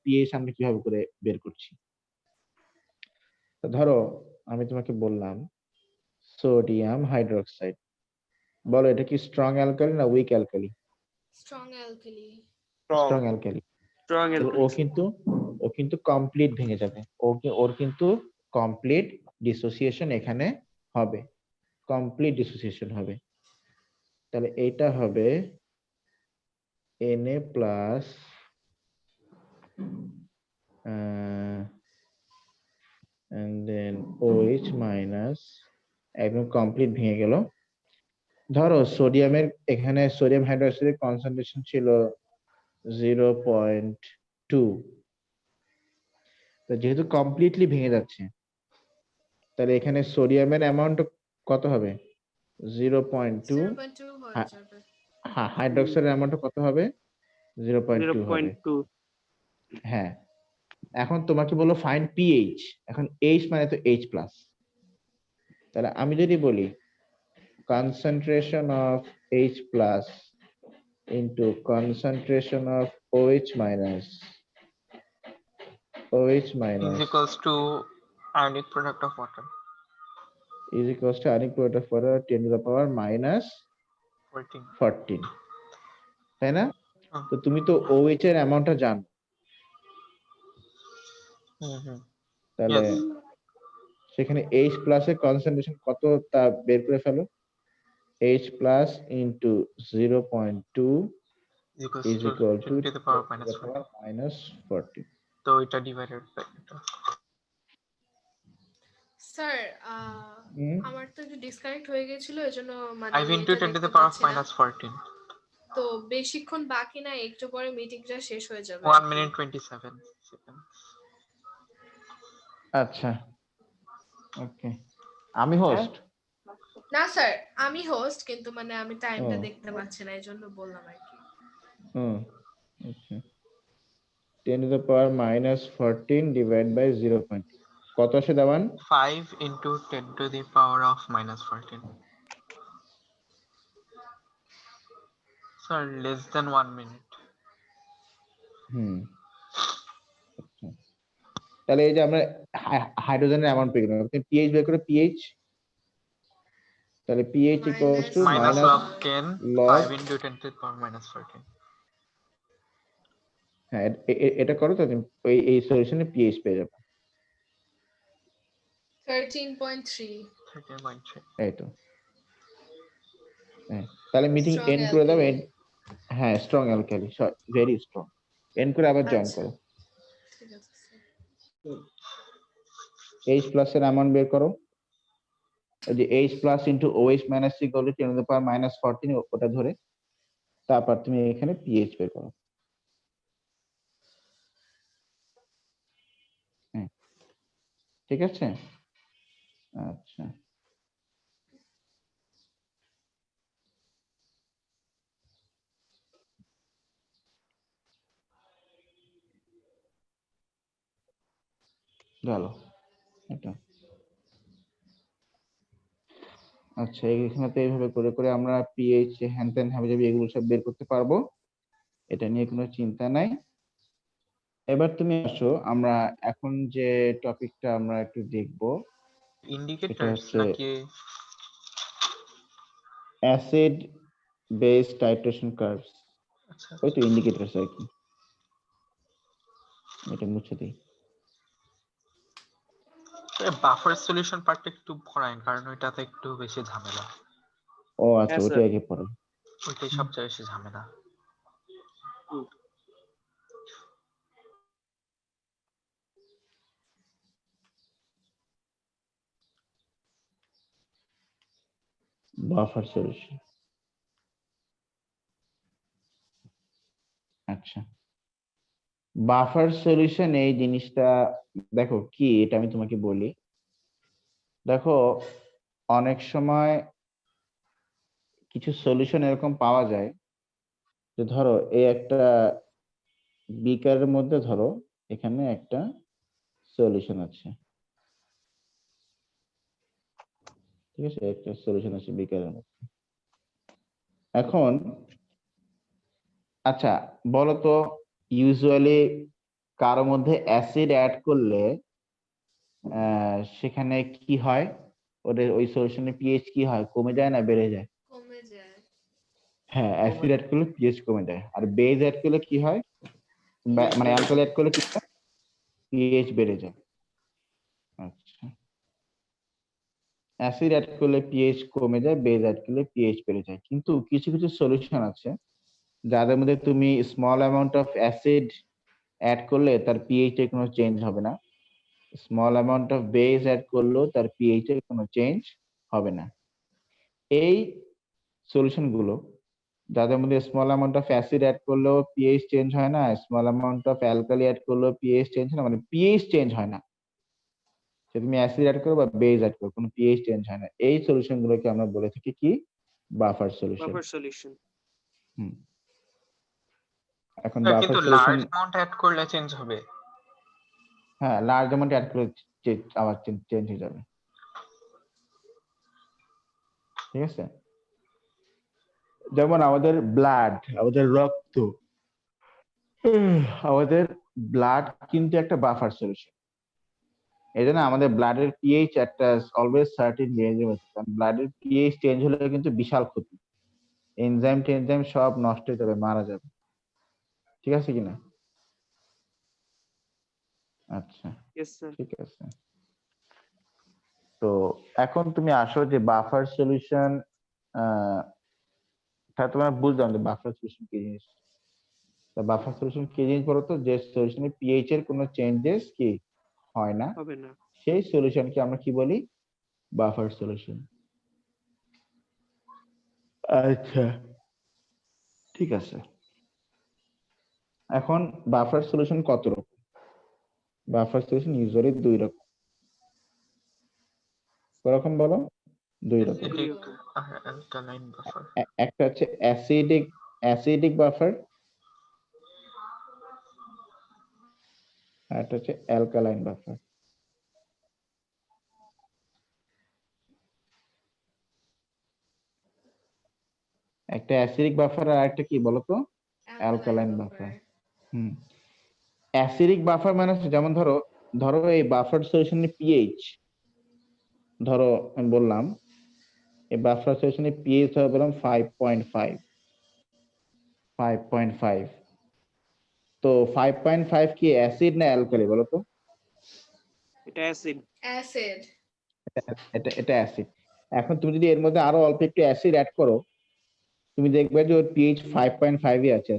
পিএইচ আমরা কিভাবে করে বের করছি? তো ধরো আমি তোমাকে বললাম সোডিয়াম হাইড্রোক্সাইড, বলো এটা কি স্ট্রং অ্যালকালি না weak alkali? Strong alkali. Strong alkali. Strong ও কিন্তু কমপ্লিট ভেঙে যাবে, ওর কিন্তু কমপ্লিট ডিসোসিয়েশন এখানে হবে, কমপ্লিট ডিসোসিয়েশন হবে। তাহলে এটা হবে Na plus and then OH minus, একদম কমপ্লিট ভেঙে গেল। ধরো সোডিয়ামের এখানে সোডিয়াম হাইড্রোক্সাইডের কনসেন্ট্রেশন ছিল 0.2, তো যেহেতু কমপ্লিটলি ভেঙে যাচ্ছে তাহলে এখানে সোডিয়ামের অ্যামাউন্ট কত হবে? 0.2। 0.2 হয়ে যাবে। হ্যাঁ, হাইড্রোক্সাইডের অ্যামাউন্ট কত হবে? 0.2 হবে। 0.2। হ্যাঁ, এখন তোমাকে বলো ফাইন্ড পিএইচ। এখন এইচ মানে তো এইচ প্লাস, তাহলে আমি যদি বলি concentration of H plus into concentration of OH minus is equals to ionic product of water. is equals to ionic product of water 10 to the power minus 14, তাই না? তো তুমি তো OH এর অ্যামাউন্টটা জানো, তাহলে সেখানে H plus এর কনসেন্ট্রেশন কত তা বের করে ফেলো। H plus into 0.2 is equal to 10 to the power minus 14. তো এটা ডিভাইডেড বাই এটা। স্যার আমার তো একটু ডিসকানেক্ট হয়ে গিয়েছিল, এজন্য মানে 5 into এটা 10 to দেখতে the power of পাচ্ছি না। minus 14. তো বেশিক্ষণ বাকি না, একটু পরে মিটিংটা শেষ হয়ে যাবে। 1 minute 27 seconds. আচ্ছা, ওকে, আমি হোস্ট। না স্যার, আমি হোস্ট, কিন্তু মানে আমি টাইমটা দেখতে পাচ্ছি না, এজন্য বললাম আর কি। আচ্ছা, 10 to the power minus 14 divided by 0.2 কত আসে দেওয়ান? 5 into 10 to the power of minus 14. Sir, less than 1 minute. আচ্ছা, তাহলে এই যে আমরা হাইড্রোজেনের অ্যামাউন্ট পেয়ে গেলাম, আপনি পিএইচ বের করে পিএইচ, তাহলে pH equals to minus minus log n log, 5 into 10 to the power minus 14. হ্যাঁ এটা করো তো তুমি এই সলিউশনে পিএইচ পেয়ে যাবে। 13.3। এই তো, হ্যাঁ, তাহলে মিটিং Strong এন্ড করে দাও। alkali। হ্যাঁ, strong alkali, very strong. And করে আবার জয়েন আচ্ছা, করো। ঠিক আছে স্যার। H প্লাস এর অ্যামাউন্ট বের করো, এই যে H plus into OH minus 6 হলো 10 টু দ্য পাওয়ার মাইনাস 14, ওটা ধরে তারপর তুমি এখানে পিএইচ বের করো। হ্যাঁ, ঠিক আছে, আচ্ছা। গেল এটা। আচ্ছা, এখানে তো এইভাবে করে করে আমরা পিএইচ হ্যান ত্যান হাবিজাবি এগুলো সব বের করতে পারবো, এটা নিয়ে কোনো চিন্তা নাই। এবার তুমি আসো, আমরা এখন যে টপিকটা আমরা একটু দেখবো এটা ইন্ডিকেটরস হচ্ছে নাকি? Acid base titration curves. আচ্ছা, ওই তো ইন্ডিকেটরস আর কি, এটা মুছে দিই। বাফার সলিউশন পার্টটা একটু পড়ায়েন, কারণ ওইটাতে একটু বেশি ঝামেলা। ও আচ্ছা, হ্যাঁ ওটা স্যার। আগে পড়ো। ওইটাই সবচেয়ে বেশি ঝামেলা। Buffer solution. আচ্ছা, বাফার সলিউশন এই জিনিসটা দেখো কি, এটা আমি তোমাকে বলি। দেখো, অনেক সময় কিছু সলিউশন এরকম পাওয়া যায় যে ধরো এই একটা বিকারের মধ্যে ধরো এখানে একটা সলিউশন আছে, ঠিক আছে, একটা সলিউশন আছে বিকারের মধ্যে। এখন আচ্ছা বলো তো, ইউজুয়ালি কারোর মধ্যে অ্যাসিড অ্যাড করলে সেখানে কি হয়, ওদের ওই সলিউশনের পিএইচ কি হয়, কমে যায় না বেড়ে যায়? কমে যায়। হ্যাঁ, অ্যাসিড অ্যাড করলে পিএইচ কমে যায়, আর বেজ অ্যাড করলে কি হয়, মানে অ্যালকোহল অ্যাড করলে কি হয়, পিএইচ বেড়ে যায়। আচ্ছা, অ্যাসিড অ্যাড করলে পিএইচ কমে যায়, বেজ অ্যাড করলে পিএইচ বেড়ে যায়। কিন্তু কিছু কিছু সলিউশন আছে যাদের মধ্যে তুমি small amount of acid add করলে তার পিএইচ এর কোনো চেঞ্জ হবে না, small amount of base add করলেও তার পিএইচ এর কোনো চেঞ্জ হবে না। এই সলিউশন গুলো যাদের মধ্যে small amount of acid add করলেও পিএইচ চেঞ্জ হয় না, small amount of alkali add করলেও পিএইচ চেঞ্জ হয় না, মানে পিএইচ চেঞ্জ হয় না, সে তুমি অ্যাসিড অ্যাড করো বা বেজ অ্যাড করো, কোনো পিএইচ চেঞ্জ হয় না, এই সলিউশন গুলোকে আমরা বলে থাকি কি, বাফার সলিউশন। Buffer solution. হুম, এখন স্যার, বাফার কিন্তু সলিউশন, লার্জ অ্যামাউন্ট অ্যাড করলে চেঞ্জ হবে? হ্যাঁ লার্জ অ্যামাউন্ট অ্যাড করলে আবার চেঞ্জ হয়ে যাবে, ঠিক আছে। যেমন আমাদের ব্লাড, আমাদের রক্ত, আমাদের ব্লাড কিন্তু একটা বাফার সলিউশন। এই জন্য আমাদের ব্লাডের পিএইচ একটা অলওয়েজ সার্টেন রেঞ্জে মধ্যে, কারণ ব্লাডের পিএইচ চেঞ্জ হলে কিন্তু বিশাল ক্ষতি, এনজাইম টেনজাইম সব নষ্ট হয়ে যাবে, মারা যাবে, ঠিক আছে কিনা? আচ্ছা, ইয়েস স্যার। ঠিক আছে। তো এখন তুমি আসো যে বাফার সলিউশন, তা তোমরা বুঝলাম যে বাফার সলিউশন কি জিনিস। বাফার সলিউশন কি জিনিস বলতো, যে সলিউশনে পিএইচ এর কোনো চেঞ্জেস কি হয় না, হবে না। সেই সলিউশনকে আমরা কি বলি, বাফার সলিউশন। আচ্ছা, ঠিক আছে। এখন বাফার সলিউশন কত রকম? বাফার সলিউশন ইউজুয়ালি দুই রকম। করকম বলো? দুই রকম। দুই অ্যাসিডিক রকম। আর অ্যালকালাইন বাফার। একটা হচ্ছে অ্যাসিডিক বাফার, আর একটা হচ্ছে অ্যালকালাইন বাফার। একটা অ্যাসিডিক বাফার আর একটা কি বলতো, অ্যালকালাইন বাফার। হুম, অ্যাসিডিক বাফার মানে হচ্ছে, যেমন ধরো ধরো এই বাফার সলিউশনের পিএইচ, ধরো আমি বললাম এই বাফার সলিউশনের পিএইচ হবে বললাম 5.5। তো 5.5 কি অ্যাসিড না অ্যালকালি বলো তো? এটা অ্যাসিড। অ্যাসিড। এটা অ্যাসিড। এখন তুমি যদি এর মধ্যে আরো অল্প একটু অ্যাসিড অ্যাড করো, তুমি দেখবে যে ওর পিএইচ 5.5 আছে,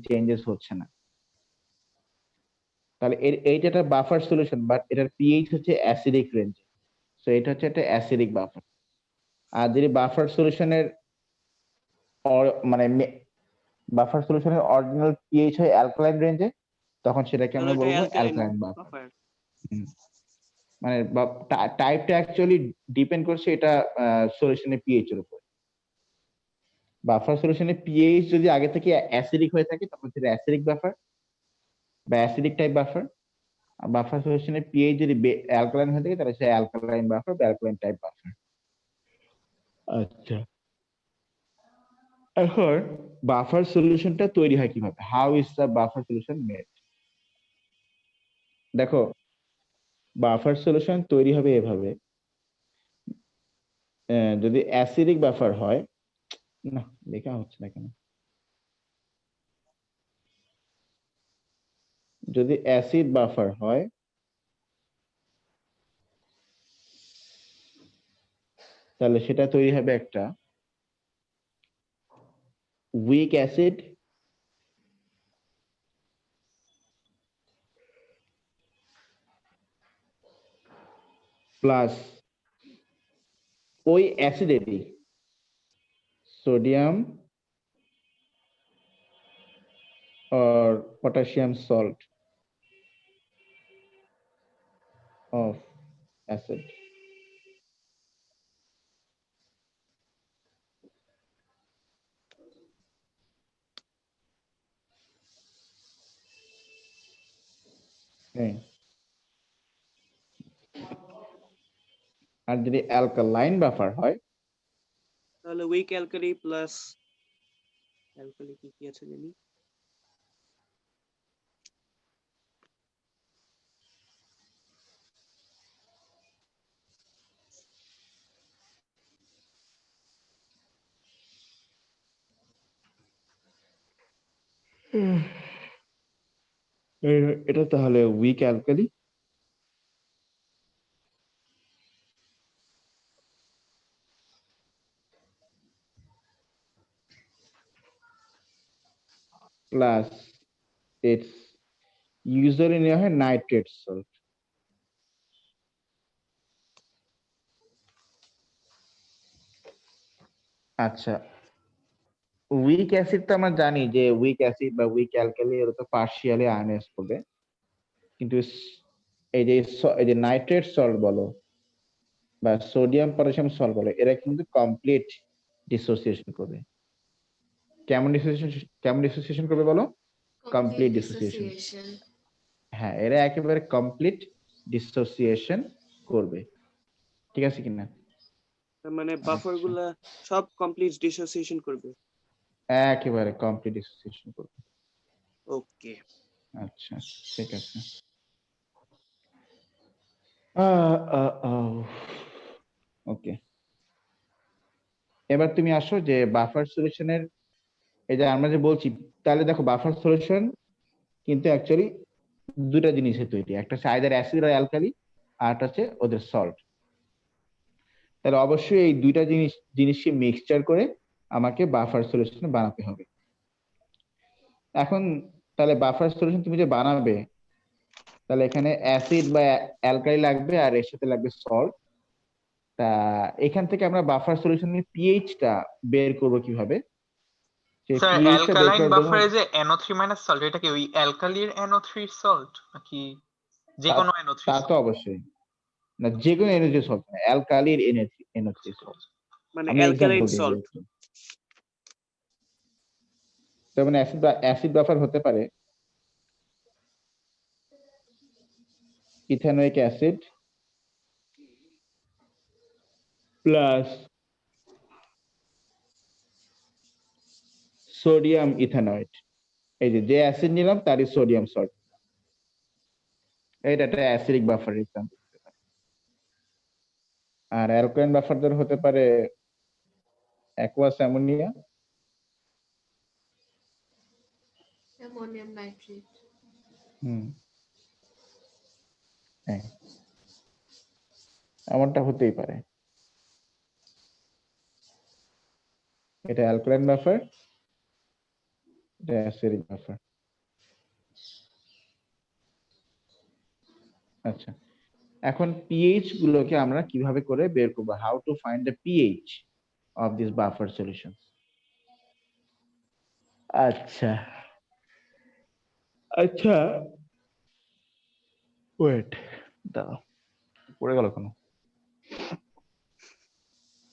চেঞ্জেস হচ্ছে না। তাহলে এইটা একটা বাফার সলিউশন, বাট এটার পিএইচ হচ্ছে অ্যাসিডিক রেঞ্জ, সো এটা হচ্ছে একটা অ্যাসিডিক বাফার। আর যদি বাফার সলিউশনের মানে বাফার সলিউশনের অরিজিনাল পিএইচ হয় অ্যালকালাইন রেঞ্জে, তখন সেটাকে তাহলে আমরা এটা বলবো অ্যালকালাইন অ্যালকালাইন বাফার। বাফার। মানে টাইপটা অ্যাকচুয়ালি ডিপেন্ড করছে এটা সলিউশনের পিএইচ এর উপর। বাফার সলিউশনের পিএইচ যদি আগে থেকে অ্যাসিডিক হয়ে থাকে তখন সেটা অ্যাসিডিক বাফার বা অ্যাসিডিক টাইপ বাফার। বাফার সলিউশনের পিএইচ যদি অ্যালকালাইন হয়ে থাকে তাহলে সে অ্যালকালাইন বাফার বা অ্যালকালাইন টাইপ বাফার। আচ্ছা, এখন বাফার সলিউশনটা তৈরি হয় কিভাবে? How is the buffer solution made? দেখো, বাফার সলিউশন তৈরি হবে এভাবে, যদি অ্যাসিডিক বাফার হয়, না লেখা হচ্ছে না কেন, যদি অ্যাসিড বাফার হয় তাহলে সেটা তৈরি হবে একটা উইক অ্যাসিড প্লাস ওই অ্যাসিডেরই sodium or potassium salt of acid. আর যদি অ্যালকালাইন বাফার হয় তাহলে উইক অ্যালকালি প্লাস অ্যালকালি কি আছে জানি, এটা তাহলে weak alkali plus it's usually নেওয়া হয় নাইট্রেট সল্ট। আচ্ছা, উইক অ্যাসিড তো আমরা জানি যে উইক অ্যাসিড বা উইক অ্যালকালি এর তো পার্শিয়ালি আয়নাইজ করবে, কিন্তু এই যে নাইট্রেট সল্ট বলো বা সোডিয়াম পটাশিয়াম সল্ট বলো, এরা কিন্তু কমপ্লিট ডিসোসিয়েশন করবে। কেমন ডিসোসিয়েশন করবে বলো? Complete dissociation. হ্যাঁ, এরা একেবারে কমপ্লিট ডিসোসিয়েশন করবে, ঠিক আছে কিনা? তার মানে বাফার গুলা সব কমপ্লিট ডিসোসিয়েশন করবে, একেবারে কমপ্লিট ডিসোসিয়েশন করবে। ওকে, আচ্ছা, ঠিক আছে। ওকে, এবার তুমি আসো যে বাফার সলিউশনের, এই যে আমরা যে বলছি, তাহলে দেখো বাফার সলিউশন কিন্তু অ্যাকচুয়ালি দুটা জিনিসের তৈরি, একটা হচ্ছে আইদার অ্যাসিড আর অ্যালকালি, আর একটা হচ্ছে ওদের সল্ট। তাহলে অবশ্যই এই দুইটা জিনিসকে মিক্সচার করে আমাকে বাফার সলিউশন বানাতে হবে। এখন তাহলে বাফার সলিউশন তুমি যে বানাবে, তাহলে এখানে অ্যাসিড বা অ্যালকালি লাগবে আর এর সাথে লাগবে সল্ট। তা এখান থেকে আমরা বাফার সলিউশনের পিএইচটা বের করব কিভাবে? স্যার অ্যালকালাইন বাফারে যে NO3 সল্ট, এটা কি ওই অ্যালকালির NO3 সল্ট নাকি যে কোনো NO3? তা তো অবশ্যই না, যে কোনো এনার্জি সল্ট না, অ্যালকালির NO3 সল্ট, মানে আমি অ্যালকালাইন एग्जांपल সল্ট। দিয়েছি। তার মানে অ্যাসিড বাফার হতে পারে ইথানোয়িক অ্যাসিড প্লাস সোডিয়াম ইথানয়েড। এই যে অ্যাসিড নিলাম তারই সোডিয়াম সল্ট, এটা একটা অ্যাসিডিক বাফার এক্সাম্পল। আর অ্যালকালাইন বাফারদের হতে পারে অ্যাকুয়াস অ্যামোনিয়া, অ্যামোনিয়াম নাইট্রেট। হ্যাঁ, এমনটা হতেই পারে। এটা অ্যালকালাইন বাফার, এটা অ্যাসিডিক বাফার। আচ্ছা, এখন পিএইচ গুলোকে আমরা কিভাবে করে বের করব? How to find the pH of this buffer solution. আচ্ছা আচ্ছা, ওয়েট, দাঁড়াও, পড়ে গেল কেন?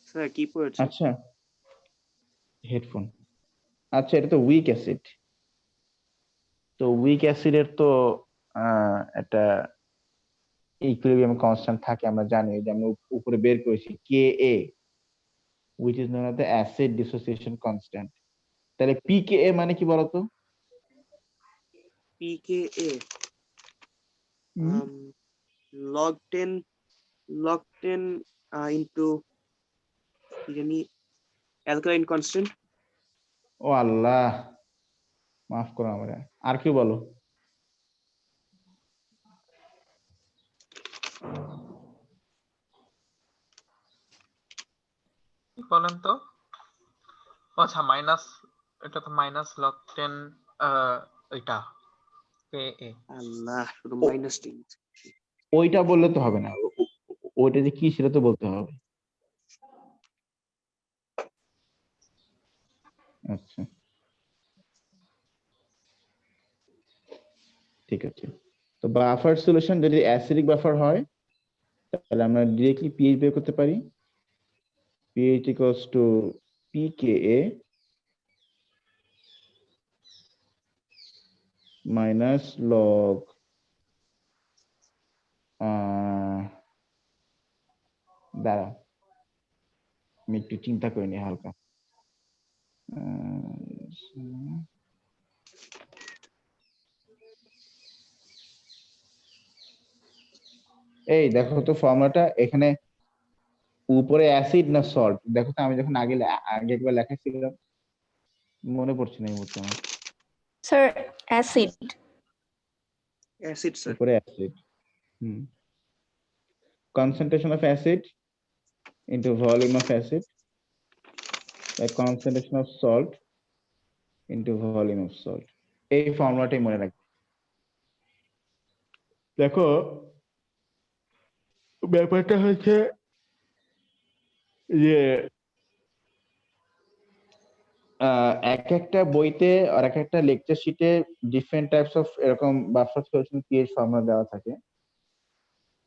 স্যার কি পড়েছে? আচ্ছা, হেডফোন। আচ্ছা, এটা তো উইক অ্যাসিড, তো উইক অ্যাসিডের তো একটা ইকুইলিব্রিয়াম কনস্ট্যান্ট থাকে আমরা জানি, যে আমরা উপরে বের করেছি Ka, which is known as the acid dissociation constant. তাহলে pKa মানে কি বলতো? pKa log 10 into কি জানি alkaline constant. ও আল্লাহ, মাফ করো আমারে, আর কি বলো? বলেন তো। আচ্ছা মাইনাস, এটা তো মাইনাস লগ 10 এটা Ka। আল্লাহ, শুধু মাইনাস টি। ওইটা বললে তো হবে না, ওইটা যে কি সেটা তো বলতে হবে। আচ্ছা ঠিক আছে, তো বাফার সলিউশন যদি অ্যাসিডিক বাফার হয় তাহলে আমরা ডিরেক্টলি পিএইচ বের করতে পারি। pH equals to pKa minus log দাঁড়া আমি একটু চিন্তা করে নি হালকা। এই দেখো তো ফর্মুলাটা, এখানে উপরে অ্যাসিড না সল্ট, দেখো তো আমি যখন আগে একবার লেখাছিলাম মনে পড়ছে না এই মুহূর্তে আমার। Sir acid. Acid sir. উপরে acid, concentration of acid into volume of acid by concentration of salt into volume of salt, এই ফর্মুলাটাই মনে রাখবে। দেখো ব্যাপারটা হচ্ছে যে এক একটা বইতে আর এক একটা লেকচার শিটে ডিফারেন্ট টাইপস অফ এরকম বাফার সলিউশন পিএইচ ফর্মুলা দেওয়া থাকে,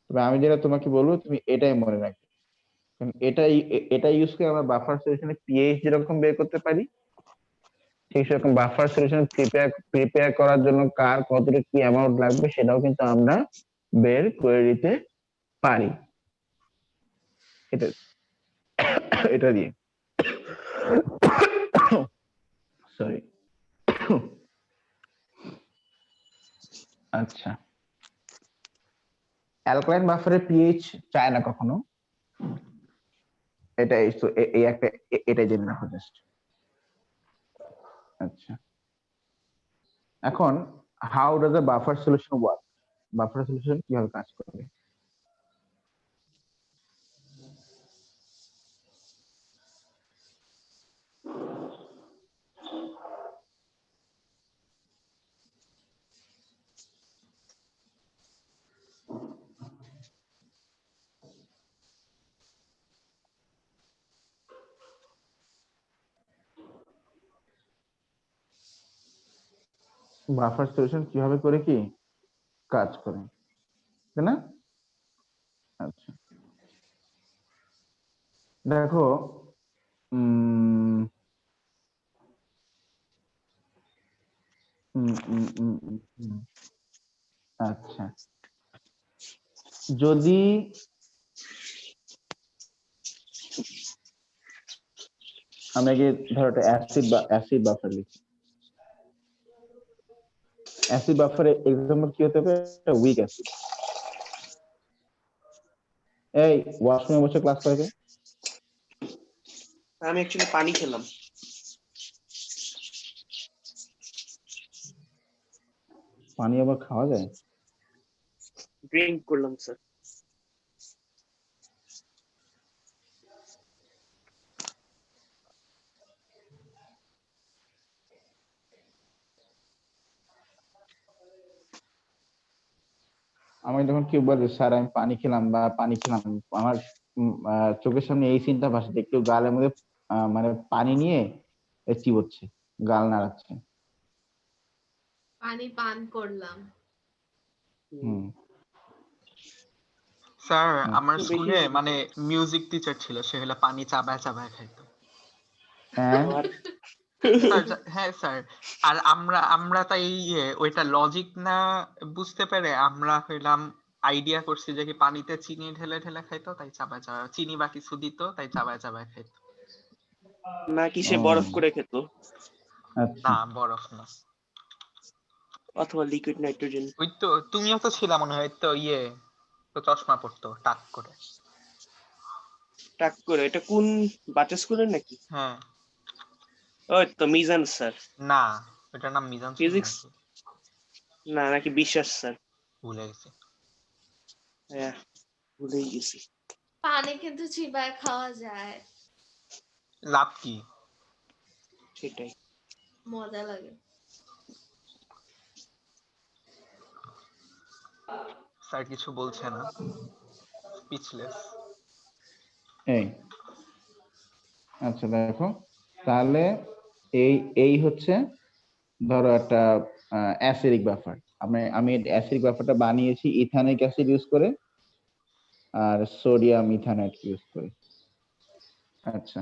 তবে আমি যেটা তোমাকে বলবো তুমি এটাই মনে রাখবে, কারণ এটা ইউজ করে আমরা বাফার সলিউশনের পিএইচ যেরকম বের করতে পারি, ঠিক সেরকম বাফার সলিউশন প্রিপেয়ার করার জন্য কার কতটা কি অ্যামাউন্ট লাগবে সেটাও কিন্তু আমরা বের করে দিতে পারি। এটা এটা দিয়ে সরি। আচ্ছা, অ্যালকালাইন বাফারের পিএইচ চায় না কখনো, এটা এই একটা এটা জেনে রাখো জাস্ট। আচ্ছা, এখন how does a buffer solution work, buffer solution কিভাবে কাজ করে? বাফার সলিউশন কিভাবে করে কি কাজ করে, তাই না? আচ্ছা দেখো, আচ্ছা যদি আমরা কি ধরো একটা অ্যাসিড বাফার লিখি, অ্যাসিড বাফারে এক্সাম্পল কি হতে হবে? Week acid. এই ওয়াশরুমে বসে ক্লাস করে, আমি অ্যাকচুয়ালি পানি খেলাম। পানি আবার খাওয়া যায়? ড্রিঙ্ক করলাম স্যার। আমাকে যখন কেউ বলে স্যার আমি পানি খেলাম বা পানি খেলাম, আমার চোখের সামনে এই সিনটা ভাসে, কেউ গালের মধ্যে মানে পানি নিয়ে চিবোচ্ছে, গাল নাড়াচ্ছে। পানি পান করলাম। স্যার আমার স্কুলে মানে মিউজিক টিচার ছিল, সে হলো পানি চাবায় চাবায় খাইতো। হ্যাঁ স্যার, আর আমরা তাই ওইটা লজিক না বুঝতে পেরে আমরা হইলাম আইডিয়া করছি যে কি পানিতে চিনি ঢেলে ঢেলে খাইতো, তাই চাবায় চাবায়, চিনি বা কিছু দিত তাই চাবায় চাবায় খাইতো। নাকি সে ও। বরফ করে খেত, আচ্ছা না বরফ না। অথবা লিকুইড নাইট্রোজেন। ওই তো তুমিও তো ছিলা মনে হয়, তো তো চশমা পড়তো টাক করে। টাক করে, এটা কোন বাচ্চা স্কুলের নাকি? হ্যাঁ। ওই তো মিজান স্যার। না, এটার নাম মিজান ছিল ফিজিক্স নাকি? না, নাকি বিশ্বাস স্যার? ভুলে গেছি। হ্যাঁ, ভুলেই গেছি। পানি কিন্তু চিবায় খাওয়া যায়, লাভ কি? সেটাই। মজা লাগে। স্যার কিছু বলছে না, স্পিচলেস। এই আচ্ছা দেখো, তাহলে এই এই হচ্ছে ধরো একটা অ্যাসিডিক বাফার। আমি অ্যাসিডিক বাফারটা বানিয়েছি ইথানিক অ্যাসিড ইউজ করে আর সোডিয়াম ইথানাইট ইউজ করে। আচ্ছা,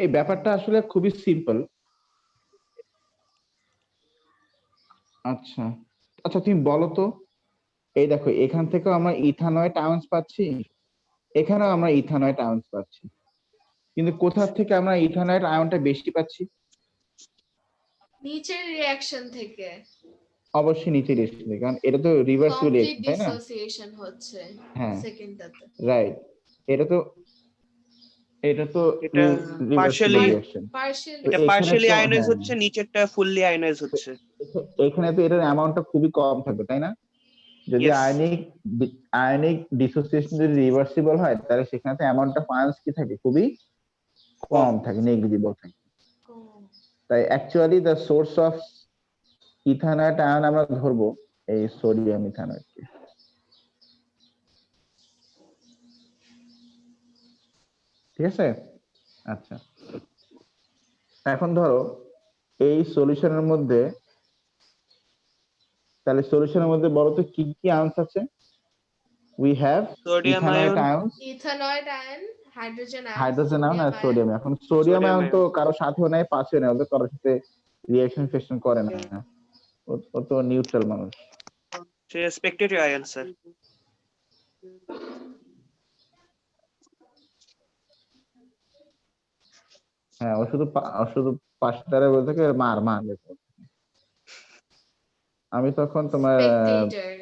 এই ব্যাপারটা আসলে খুবই সিম্পল। আচ্ছা আচ্ছা, তুমি বলো তো, এই দেখো এখান থেকেও আমরা ইথানয়েড আয়ন্স পাচ্ছি, এখানেও আমরা ইথানয়েড আয়ন্স পাচ্ছি, কিন্তু কোথা থেকে আমরা ইথানয়েড আয়নটা বেশি পাচ্ছি? নিচের রিঅ্যাকশন থেকে অবশ্যই নিচে এসেছে, কারণ এটা তো রিভার্সিবল কমপ্লিট রিঅ্যাকশন, তাই না? ডিসোসিয়েশন হচ্ছে হ্যাঁ সেকেন্ডটাতে। রাইট, এটা তো এটা রিভার্সিবল partially- রিঅ্যাকশন। পার্শিয়ালি এটা এখানে পার্শিয়ালি তো- আয়নাইজ হ্যাঁ। হচ্ছে, নিচেরটা ফুললি আয়নাইজ হচ্ছে। এখানে তো এটার অ্যামাউন্টটা খুবই কম থাকবে, তাই না? যদি Yes. আয়নিক ডিসোসিয়েশন যদি রিভার্সিবল হয়, তাহলে সেখানে তো অ্যামাউন্ট অফ আয়ন্স কি থাকে, খুবই কম থাকে, নেগলিজিবল থাকে। তাই actually the source of ইথানয়েড ion আমরা ধরবো এই সোডিয়াম ইথানয়েডকে। ঠিক আছে? আচ্ছা, এখন ধরো এই সলিউশনের মধ্যে, তাহলে সলিউশনের মধ্যে বলো তো কি কি আয়ন্স আছে? We have sodium ethanoate ion, ions, ethanoate ion, hydrogen ion, hydrogen ion আর সোডিয়াম সোডিয়াম। এখন সোডিয়াম Sodium আয়ন তো ion। কারো সাথেও নাই, পাশেও নাই, ওদের কারোর সাথে রিঅ্যাকশন ফেকশন করে না, ও তো নিউট্রাল মানুষ। সে স্পেকটেটরি আয়ন স্যার। হ্যাঁ, ও শুধু পাশটারে বলে থাকে মার মার। আমি তখন তোমার স্পেকটেটর।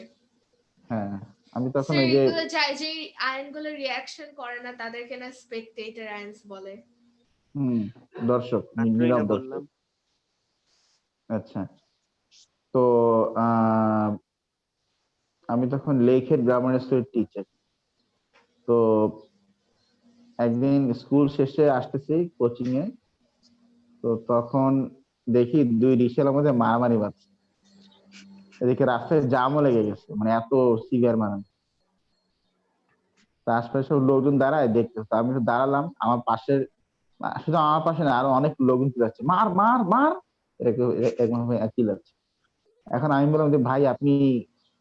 হ্যাঁ, আমি তখন স্যার ওই যে এগুলো যে আয়নগুলো রিঅ্যাকশন করে না তাদেরকে না স্পেকটেটর আয়নস বলে। দর্শক, মাত্রই নীরব না দর্শক। বললাম। আচ্ছা, তো আমি তখন লেখের গ্রামার স্কুলের টিচার। তো একদিন স্কুল শেষে আসতেছি কোচিং এ, তো তখন দেখি দুই রিকশার মধ্যে মারামারি বাজছে। এদিকে রাস্তায় জামও লেগে গেছে, মানে এত সিভিয়ার মারামারি। তা আশপাশে সব লোকজন দাঁড়ায় দেখতে, তো আমি তো দাঁড়ালাম, আমার পাশে, শুধু আমার পাশে না, আরো অনেক লোকজন চিল্লাচ্ছে মার মার মার, এরকম ভাবে চিল্লাচ্ছে। এখন আমি বললাম যে ভাই আপনি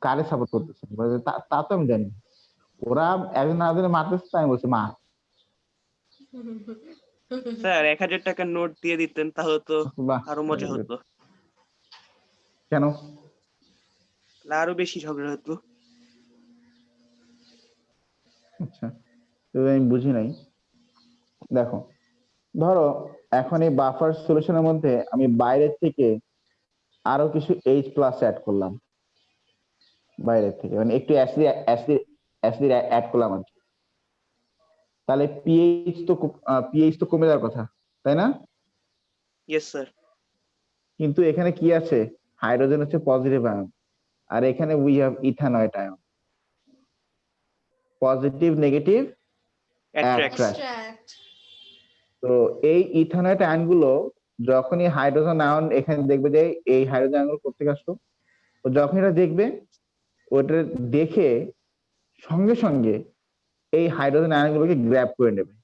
কারে সাপোর্ট করতেছেন? বলে যে, তা তো আমি জানি, ওরা একজন আরেকজনের মারতেছে, তাই আমি বলছি মার। স্যার 1000 টাকার নোট দিয়ে দিতেন, তাহলে তো বাহ, আরো মজা হতো, কেন? তাহলে আরো বেশি ঝগড়া হতো। আচ্ছা, তো আমি বুঝি নাই। দেখো, ধরো এখন এই বাফার সলিউশনের মধ্যে আমি বাইরের থেকে আরো কিছু H+ অ্যাড করলাম, বাইরের থেকে মানে একটু অ্যাসিড অ্যাড করলাম আর কি। তাহলে পিএইচ তো কমে যাওয়ার কথা, তাই না? Yes sir. কিন্তু এখানে কি আছে? হাইড্রোজেন হচ্ছে পজিটিভ আয়ন, আর এখানে we have ইথানয়েড ion. Positive negative attract. Extract. তো এই ইথানয়েড আয়ন গুলো যখনই হাইড্রোজেন আয়ন এখানে দেখবে যে এই হাইড্রোজেন আয়ন করতে আসলো, ও যখন এটা দেখবে, ওটা দেখে সঙ্গে সঙ্গে এই হাইড্রোজেন আয়ন গুলোকে গ্র্যাব করে নেবে,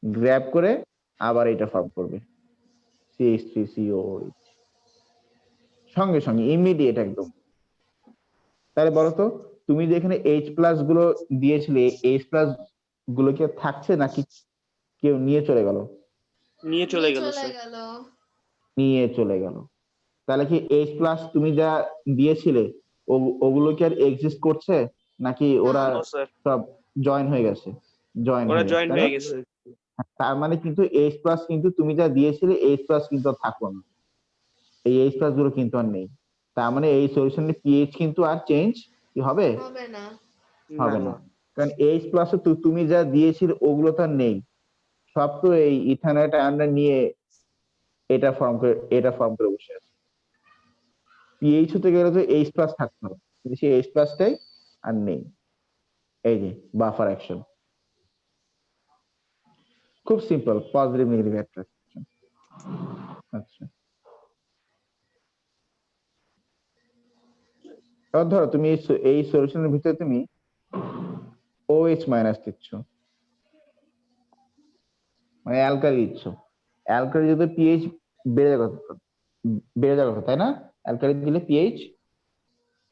গ্র্যাব করে আবার এটা ফর্ম করবে CH3COOH, সঙ্গে সঙ্গে ইমিডিয়েট একদম। তাহলে বলতো, তুমি যে এখানে H+ গুলো দিয়েছিলে, H+ গুলো কি আর থাকছে নাকি কেউ নিয়ে চলে গেল? নিয়ে চলে গেল স্যার। নিয়ে চলে গেল। তাহলে কি H+ তুমি যা দিয়েছিলে ওগুলো কি আর এক্সিস্ট করছে নাকি ওরা নো স্যার, সব জয়েন হয়ে গেছে? জয়েন ওরা হয়ে গেছে জয়েন তাই না? হয়ে গেছে। তার মানে কিন্তু এইচ প্লাস কিন্তু তুমি যা দিয়েছিলে এইচ প্লাস কিন্তু আর থাকলো না, এই এইচ প্লাস গুলো কিন্তু আর নেই। তার মানে এই সলিউশনের পিএইচ কিন্তু আর চেঞ্জ কি হবে? হবে না। না হবে না না, কারণ এইচ প্লাস তুমি যা দিয়েছিলে ওগুলো তো আর নেই, সব তো এই ইথানয়েড আয়নটা নিয়ে এটা ফর্ম করে বসে আছে। পিএইচ হতে গেলে তো এইচ প্লাস থাকতে হবে, কিন্তু সেই এইচ প্লাসটাই আর নেই। এই যে বাফার অ্যাকশন, খুব সিম্পল, পজিটিভ নেগেটিভ অ্যাট্রাকশন। আচ্ছা, এবার ধরো তুমি এই সলিউশনের ভিতরে তুমি OH মাইনাস দিচ্ছ, মানে অ্যালকালি দিচ্ছ। অ্যালকালি যদি পিএইচ বেড়ে যাবে তাই না? অ্যালকালি দিলে pH,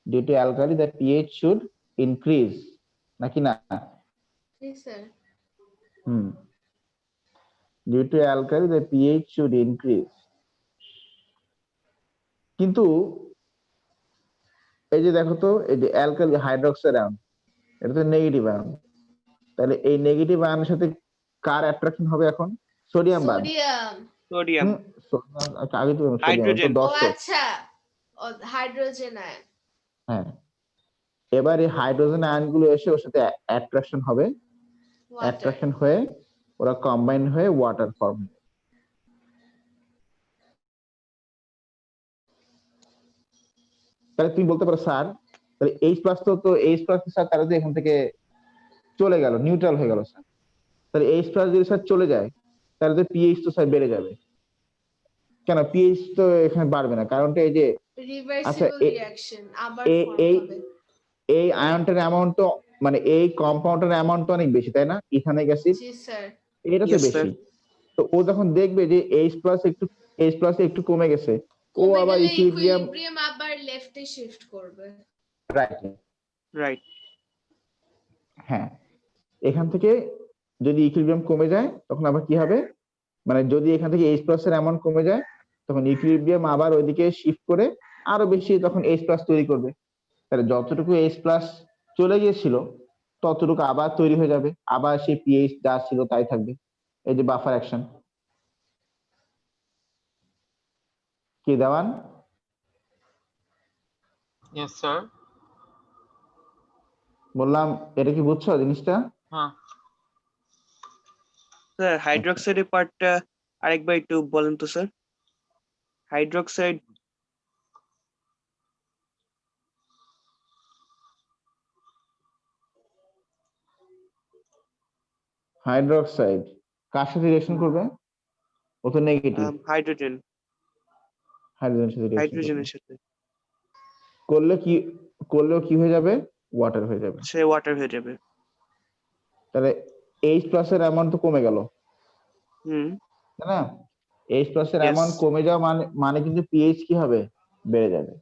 due to alkali the pH should increase, নাকি না? জি স্যার। হুম, due to alkali the pH should increase. কিন্তু এই যে দেখো তো, এই যে অ্যালকালি হাইড্রোক্সাইড আয়ন, এটা তো নেগেটিভ আয়ন, তাহলে এই নেগেটিভ আয়নের সাথে কার অ্যাট্রাকশন হবে এখন? সোডিয়াম বাদ। সোডিয়াম। সোডিয়াম, সোডিয়াম আগে তো সোডিয়াম তো হাইড্রোজেন। ও 10 তো। আচ্ছা, হাইড্রোজেন আয়ন। হ্যাঁ, এবার এই হাইড্রোজেন আয়ন গুলো এসে ওর সাথে অ্যাট্রাকশন হবে, ওয়াটার। অ্যাট্রাকশন হয়ে ওরা কম্বাইন হয়ে ওয়াটার ফর্ম। তাহলে তুমি বলতে পারো স্যার, তাহলে এইচ প্লাস তো এইচ প্লাস স্যার তারা তো এখান থেকে চলে গেল, নিউট্রাল হয়ে গেল স্যার। তাহলে এইচ প্লাস যদি স্যার চলে যায় তাহলে তো পিএইচ তো স্যার বেড়ে যাবে। কেন পিএইচ তো এখানে বাড়বে না? কারণটা এই যে, আচ্ছা রিভার্সিবল রিঅ্যাকশন, আবার ফর্ম এই হবে। এই আয়নটার অ্যামাউন্ট তো, মানে এই কম্পাউন্ডের অ্যামাউন্ট তো অনেক বেশি তাই না? ইথানিক অ্যাসিড জি স্যার। এটা তো Yes, sir. বেশি। তো ও যখন দেখবে যে এইচ প্লাস একটু কমে গেছে, ও কমে আবার গেলে ইকুইলিব্রিয়াম, ইকুইলিব্রিয়াম আবার লেফটে শিফট করবে। Right, right. হ্যাঁ, এখান থেকে যদি ইকুইলিব্রিয়াম কমে যায় তখন আবার কি হবে, মানে যদি এখান থেকে এইচ প্লাস এর অ্যামাউন্ট কমে যায় তখন ইকুইলিব্রিয়াম আবার ওইদিকে শিফট করে আরো বেশি তখন এইচ প্লাস তৈরি করবে। তাহলে যতটুকু এইচ প্লাস চলে গিয়েছিল ততটুকু আবার তৈরি হয়ে যাবে, আবার সেই পিএইচ যা ছিল তাই থাকবে। এই যে বাফার অ্যাকশন। কি দেওয়ান? Yes sir. বললাম এটা কি বুঝছো জিনিসটা? হ্যাঁ স্যার হাইড্রোক্সাইডের পার্টটা আরেকবার একটু বলেন তো স্যার। হাইড্রোক্সাইড হাইড্রোক্সাইড কার সাথে রিঅ্যাকশন করবে? ও তো নেগেটিভ, হাইড্রোজেন, হাইড্রোজেনের সাথে রিঅ্যাকশন করবে। হাইড্রোজেনের সাথে করলেও কি হয়ে যাবে? ওয়াটার হয়ে যাবে। সে ওয়াটার হয়ে যাবে। তাহলে এইচ প্লাস এর অ্যামাউন্ট তো কমে গেল, হুম। তাই না? এইচ প্লাস এর Yes. অ্যামাউন্ট কমে যাওয়া মানে কিন্তু পিএইচ কি হবে? বেড়ে যাবে,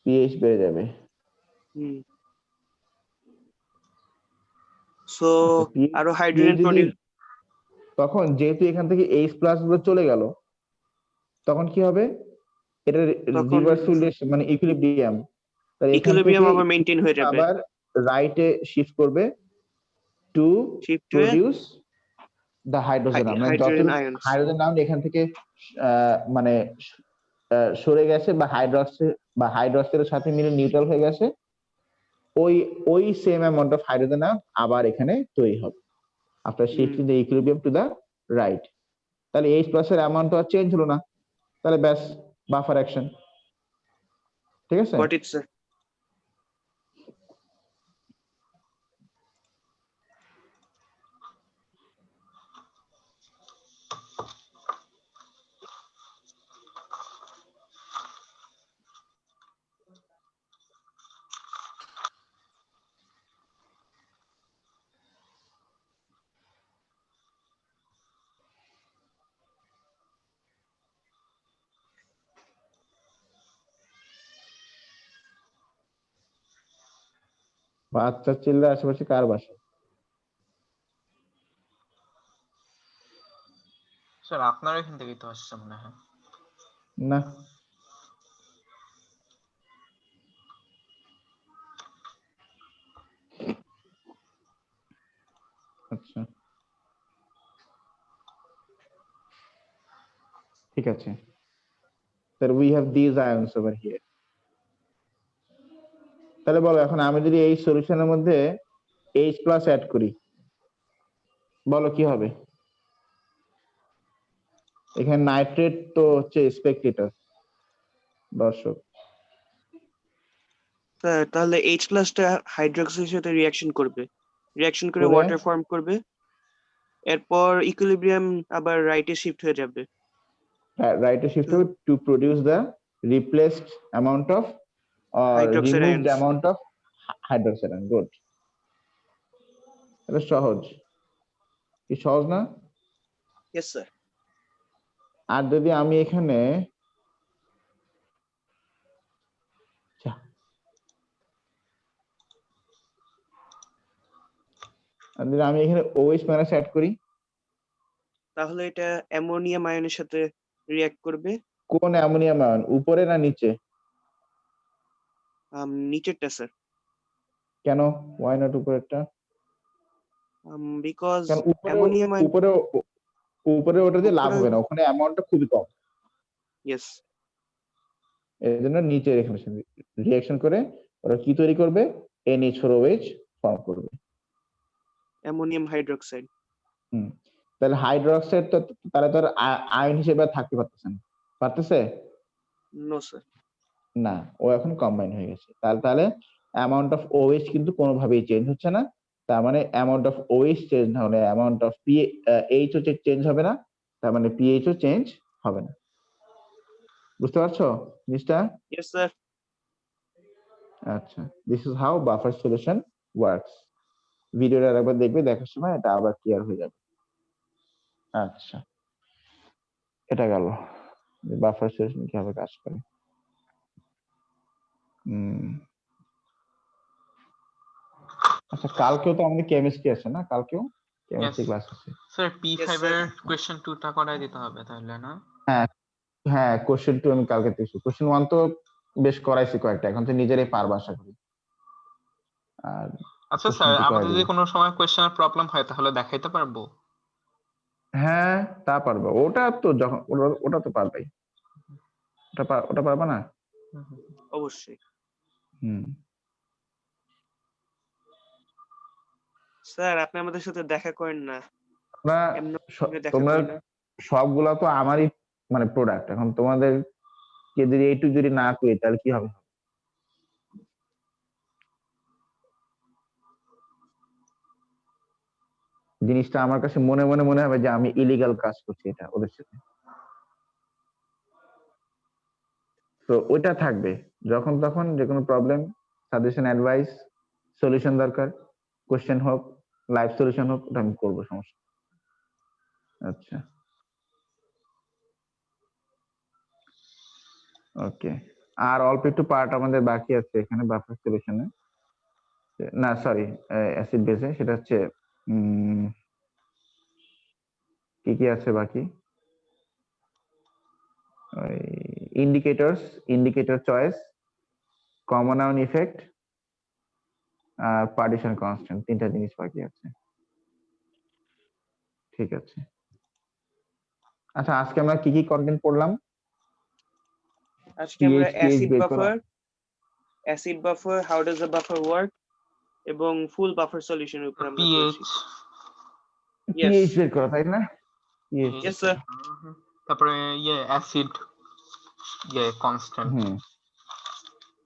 পিএইচ বেড়ে যাবে। হুম। সো আচ্ছা, আরো pH হাইড্রোজেন যদি প্রোডিউস। তখন যেহেতু এখান থেকে এইচ প্লাস গুলো চলে গেল তখন কি হবে? এটা তখন রিভার্সিবল মানে ইকুইলিব্রিয়াম, তাহলে এখান ইকুইলিব্রিয়াম থেকে আবার মেইনটেইন হয়ে যাবে। আবার রাইটে শিফট করবে টু শিফট হয়ে প্রোডিউস দ্য হাইড্রোজেন আয়ন, মানে হাইড্রোজেন যতটুকু আয়নস। হাইড্রোজেন আয়ন এখান থেকে মানে সরে গেছে বা হাইড্রক্সাইডের সাথে মিলে নিউট্রাল হয়ে গেছে, ওই same amount of hydrogen ion আবার এখানে তৈরি হবে after shifting the equilibrium to the right. তাহলে এইচ প্লাস এর অ্যামাউন্ট তো আর চেঞ্জ হলো না, তাহলে ব্যাস বাফার অ্যাকশন। ঠিক আছে? Got it sir. বাচ্চা চিল্লা আশেপাশে কার বাসা? স্যার আপনার এখান থেকেই তো আসছে মনে হয়। না, আচ্ছা, ঠিক আছে। তাহলে we have these ions over here. তাহলে বলো এখন আমি যদি এই সলিউশনের মধ্যে H+ অ্যাড করি, বলো কি হবে? এখানে নাইট্রেট তো হচ্ছে স্পেকটেটর দর্শক। স্যার তাহলে H+ টা হাইড্রক্সির সাথে রিঅ্যাকশন করবে, রিঅ্যাকশন করে করে? ওয়াটার ফর্ম করবে, এরপর ইকুইলিব্রিয়াম আবার রাইটে শিফট হয়ে যাবে। রাইটে shift to produce the replaced amount of Hydroxide removed ions. Amount of hydroxide ion. Good, এটা সহজ, কি সহজ না? Yes sir. আর যদি আমি এখানে OH মাইনাস অ্যাড করি, তাহলে এটা অ্যামোনিয়াম আয়নের সাথে রিঅ্যাক্ট করবে। কোন অ্যামোনিয়াম আয়ন, উপরে না নিচে? নিচেরটা স্যার। কেন, ওয়াই নট উপরেরটা? বিকজ কারণ অ্যামোনিয়াম আয়ন, উপরে ওটা দিয়ে লাভ উপরে- হবে না, ওখানে অ্যামাউন্টটা খুবই কম, ইয়েস এর জন্য নিচে রিঅ্যাকশন করে ওরা কি তৈরি করবে? NH4OH ফর্ম করবে। Ammonium hydroxide. তাহলে হাইড্রোক্সাইড তো তারা তো আয়ন হিসেবে আর থাকতে পারতেছে নো স্যার। না, ও এখন কম্বাইন হয়ে গেছে। তাহলে অ্যামাউন্ট অফ OH কিন্তু কোনোভাবেই চেঞ্জ হচ্ছে না। তার মানে অ্যামাউন্ট অফ OH চেঞ্জ না হলে অ্যামাউন্ট অফ PH ও চেঞ্জ হবে না, তার মানে PH ও চেঞ্জ হবে না। বুঝতে পারছো জিনিসটা? Yes sir. আচ্ছা, this is how buffer solution works. ভিডিওটা একবার দেখবে, দেখার সময় এটা আবার ক্লিয়ার হয়ে যাবে। আচ্ছা, এটা গেল বাফার সলিউশন কিভাবে কাজ করে। আচ্ছা, কালকেও তো আমাদের কেমিস্ট্রি আছে না? কালকেও কেমিস্ট্রি ক্লাস আছে স্যার P5 Yes, sir. এর কোশ্চেন 2টা করাই দিতে হবে তাহলে না? হ্যাঁ, কোশ্চেন 2 আমি কালকে দেখছি। কোশ্চেন 1 তো বেশ করাইছি কয়েকটা, এখন তো নিজেরাই পারবা আশা করি। আর আচ্ছা question স্যার, 2 করাই আমাদের যদি দিবো। কোনো সময় কোশ্চেনের প্রবলেম হয় তাহলে দেখাইতে পারবো? হ্যাঁ, তা পারবা। ওটা তো যখন ওটা তো পারবাই। ওটা পারবা না? অবশ্যই হুম। স্যার, আপনি আমাদের সাথে দেখা করেন না, দেখা তোমরা করি না। সবগুলা তো আমারই মানে প্রোডাক্ট। এখন তোমাদের কে যদি এইটুকু যদি না করি তাহলে কি হবে? জিনিসটা আমার কাছে মনে মনে হবে যে আমি ইলিগাল কাজ করছি এটা ওদের সাথে। তো ওইটা থাকবে, যখন তখন যে কোনো প্রবলেম, সাজেশন, অ্যাডভাইস, সলিউশন দরকার, কোশ্চেন হোক, লাইভ সলিউশন হোক, ওটা আমি করবো, সমস্যা। আচ্ছা, ওকে। আর অল্প একটু পার্ট আমাদের বাকি আছে এখানে বাফার সলিউশনে, না সরি অ্যাসিড বেসে। সেটা হচ্ছে কি কি আছে বাকি? Indicator choice, common ion effect আর পার্টিশন কনস্ট্যান্ট, 3টা জিনিস বাকি আছে। ঠিক আছে। আচ্ছা, আজকে আমরা কি কি কন্টেন্ট পড়লাম? আজকে আমরা অ্যাসিড বের করা। Buffer, how does the buffer work এবং ফুল বাফার সলিউশনের উপর আমরা পড়েছি। pH বের করা, তাই না? pH। Yes sir. তারপরে acid constant,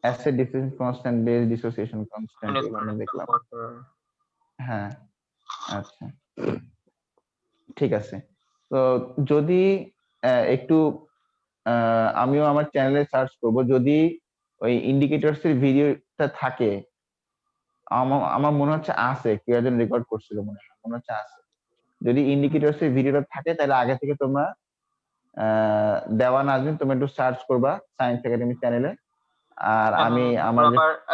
acid dissociation constant, base dissociation constant আমরা দেখলাম। হ্যাঁ, আচ্ছা, ঠিক আছে। তো যদি একটু আমিও আমার চ্যানেলে সার্চ করব, যদি ওই ইন্ডিকেটরস এর ভিডিওটা থাকে, আমার মনে হচ্ছে আছে, কেউ একজন রেকর্ড করছিল মনে হচ্ছে আছে। যদি ইন্ডিকেটরস এর ভিডিওটা থাকে তাহলে আগে থেকে তোমরা দেওয়া নাজমিন তোমরা একটু সার্চ করবা সায়েন্স একাডেমি চ্যানেলে। আর আমি আমার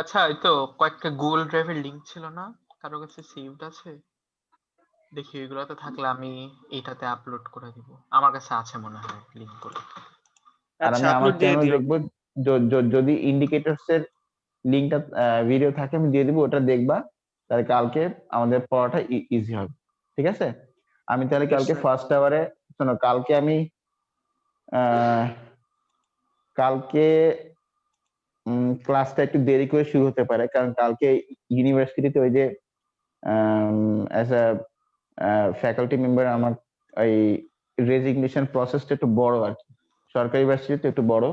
আচ্ছা, এই তো কয়েকটা গুগল ড্রাইভের লিংক ছিল না, কারো কাছে সেভড আছে? দেখি এগুলোতে থাকলে আমি এইটাতে আপলোড করে দিব। আমার কাছে আছে মনে হয় লিংকগুলো। আর আমি আমার চ্যানেলে দেখবো, যদি ইন্ডিকেটরস এর লিংকটা ভিডিও থাকে আমি দিয়ে দিব, ওটা দেখবা, তাহলে কালকে আমাদের পড়াটা ইজি হবে। ঠিক আছে? আমি তাহলে Yes, কালকে sir. ফার্স্ট আওয়ারে শোনো, কালকে আমি কালকে ক্লাসটা একটু দেরি করে শুরু হতে পারে, কারণ কালকে ইউনিভার্সিটিতে ওই যে অ্যাজ আ ফ্যাকাল্টি মেম্বার আমার এই রেজিগনেশন প্রসেসটা একটু বড় আর কি, সরকারি ভার্সিটিতে একটু বড়।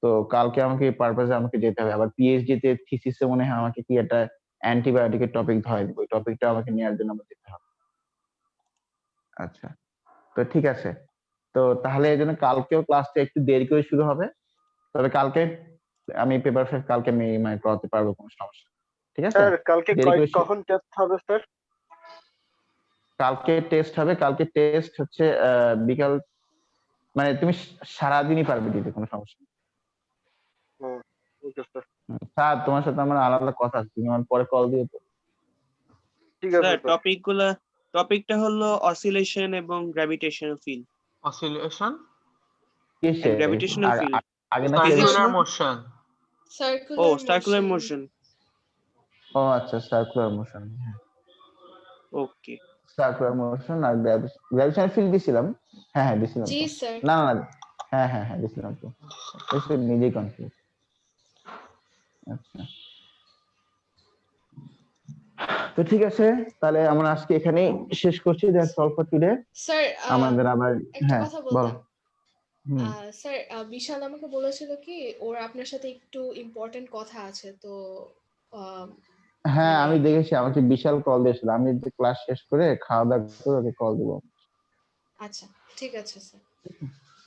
তো কালকে আমাকে এই পারপাসে আমাকে যেতে হবে। আবার পিএইচডি তে থিসিসে মনে হয় আমাকে কি একটা অ্যান্টিবায়োটিকের টপিক ধরাই দিবে, ওই টপিকটা আমাকে নেওয়ার জন্য আমার যেতে হবে। আচ্ছা, তো ঠিক আছে। তো তাহলে এই জন্য কালকেও ক্লাসটা একটু দেরি করে শুরু হবে, তবে কালকে আমি পেপার কালকে আমি মানে করাতে পারবো, কোনো সমস্যা নেই। ঠিক আছে? স্যার কালকে দেরি করে কখন টেস্ট হবে স্যার? কালকে টেস্ট হবে, কালকে টেস্ট হচ্ছে বিকাল, মানে তুমি সারাদিনই পারবে দিতে, কোনো সমস্যা নেই। ওকে স্যার, স্যার তোমার সাথে আমার আলাদা কথা আছে, তুমি আমার পরে কল দিও তো। ঠিক আছে স্যার স্যার। টপিকটা হলো অসিলেশন এবং গ্র্যাভিটেশনাল ফিল্ড। অসিলেশন, কিসে? Gravitational field. আগে নাকি সার্কুলার মোশন। ও সার্কুলার সার্কুলার মোশন। ও আচ্ছা, সার্কুলার মোশন। হ্যাঁ, ওকে। সার্কুলার মোশন আর গ্র্যাভিটেশনাল ফিল্ড দিছিলাম। হ্যাঁ হ্যাঁ দিছিলাম জি তো। স্যার। না না না, হ্যাঁ হ্যাঁ হ্যাঁ দিছিলাম তো, এসে নিজেই কনফিউজ। আচ্ছা, তো ঠিক আছে, তাহলে আমরা আজকে এখানেই শেষ করছি। That's all for today. Sir আমাদের আবার একটা হ্যাঁ কথা বলো। বলতাম। স্যার বিশাল আমাকে বলেছিল কি ওর আপনার সাথে একটু ইম্পর্টেন্ট কথা আছে, তো হ্যাঁ আমি দেখেছি, আমাকে বিশাল কল দিয়েছিল। আমি ক্লাস শেষ করে খাওয়া দাওয়া করে ওকে কল দিব। আচ্ছা ঠিক আছে স্যার।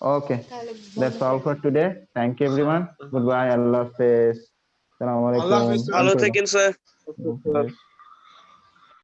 ওকে, তাহলে that's all for today. Thank you everyone, goodbye, আল্লাহ হাফেজ, আসসালামু আলাইকুম। ভালো থাকেন স্যার। আল্লাহ হাফেজ।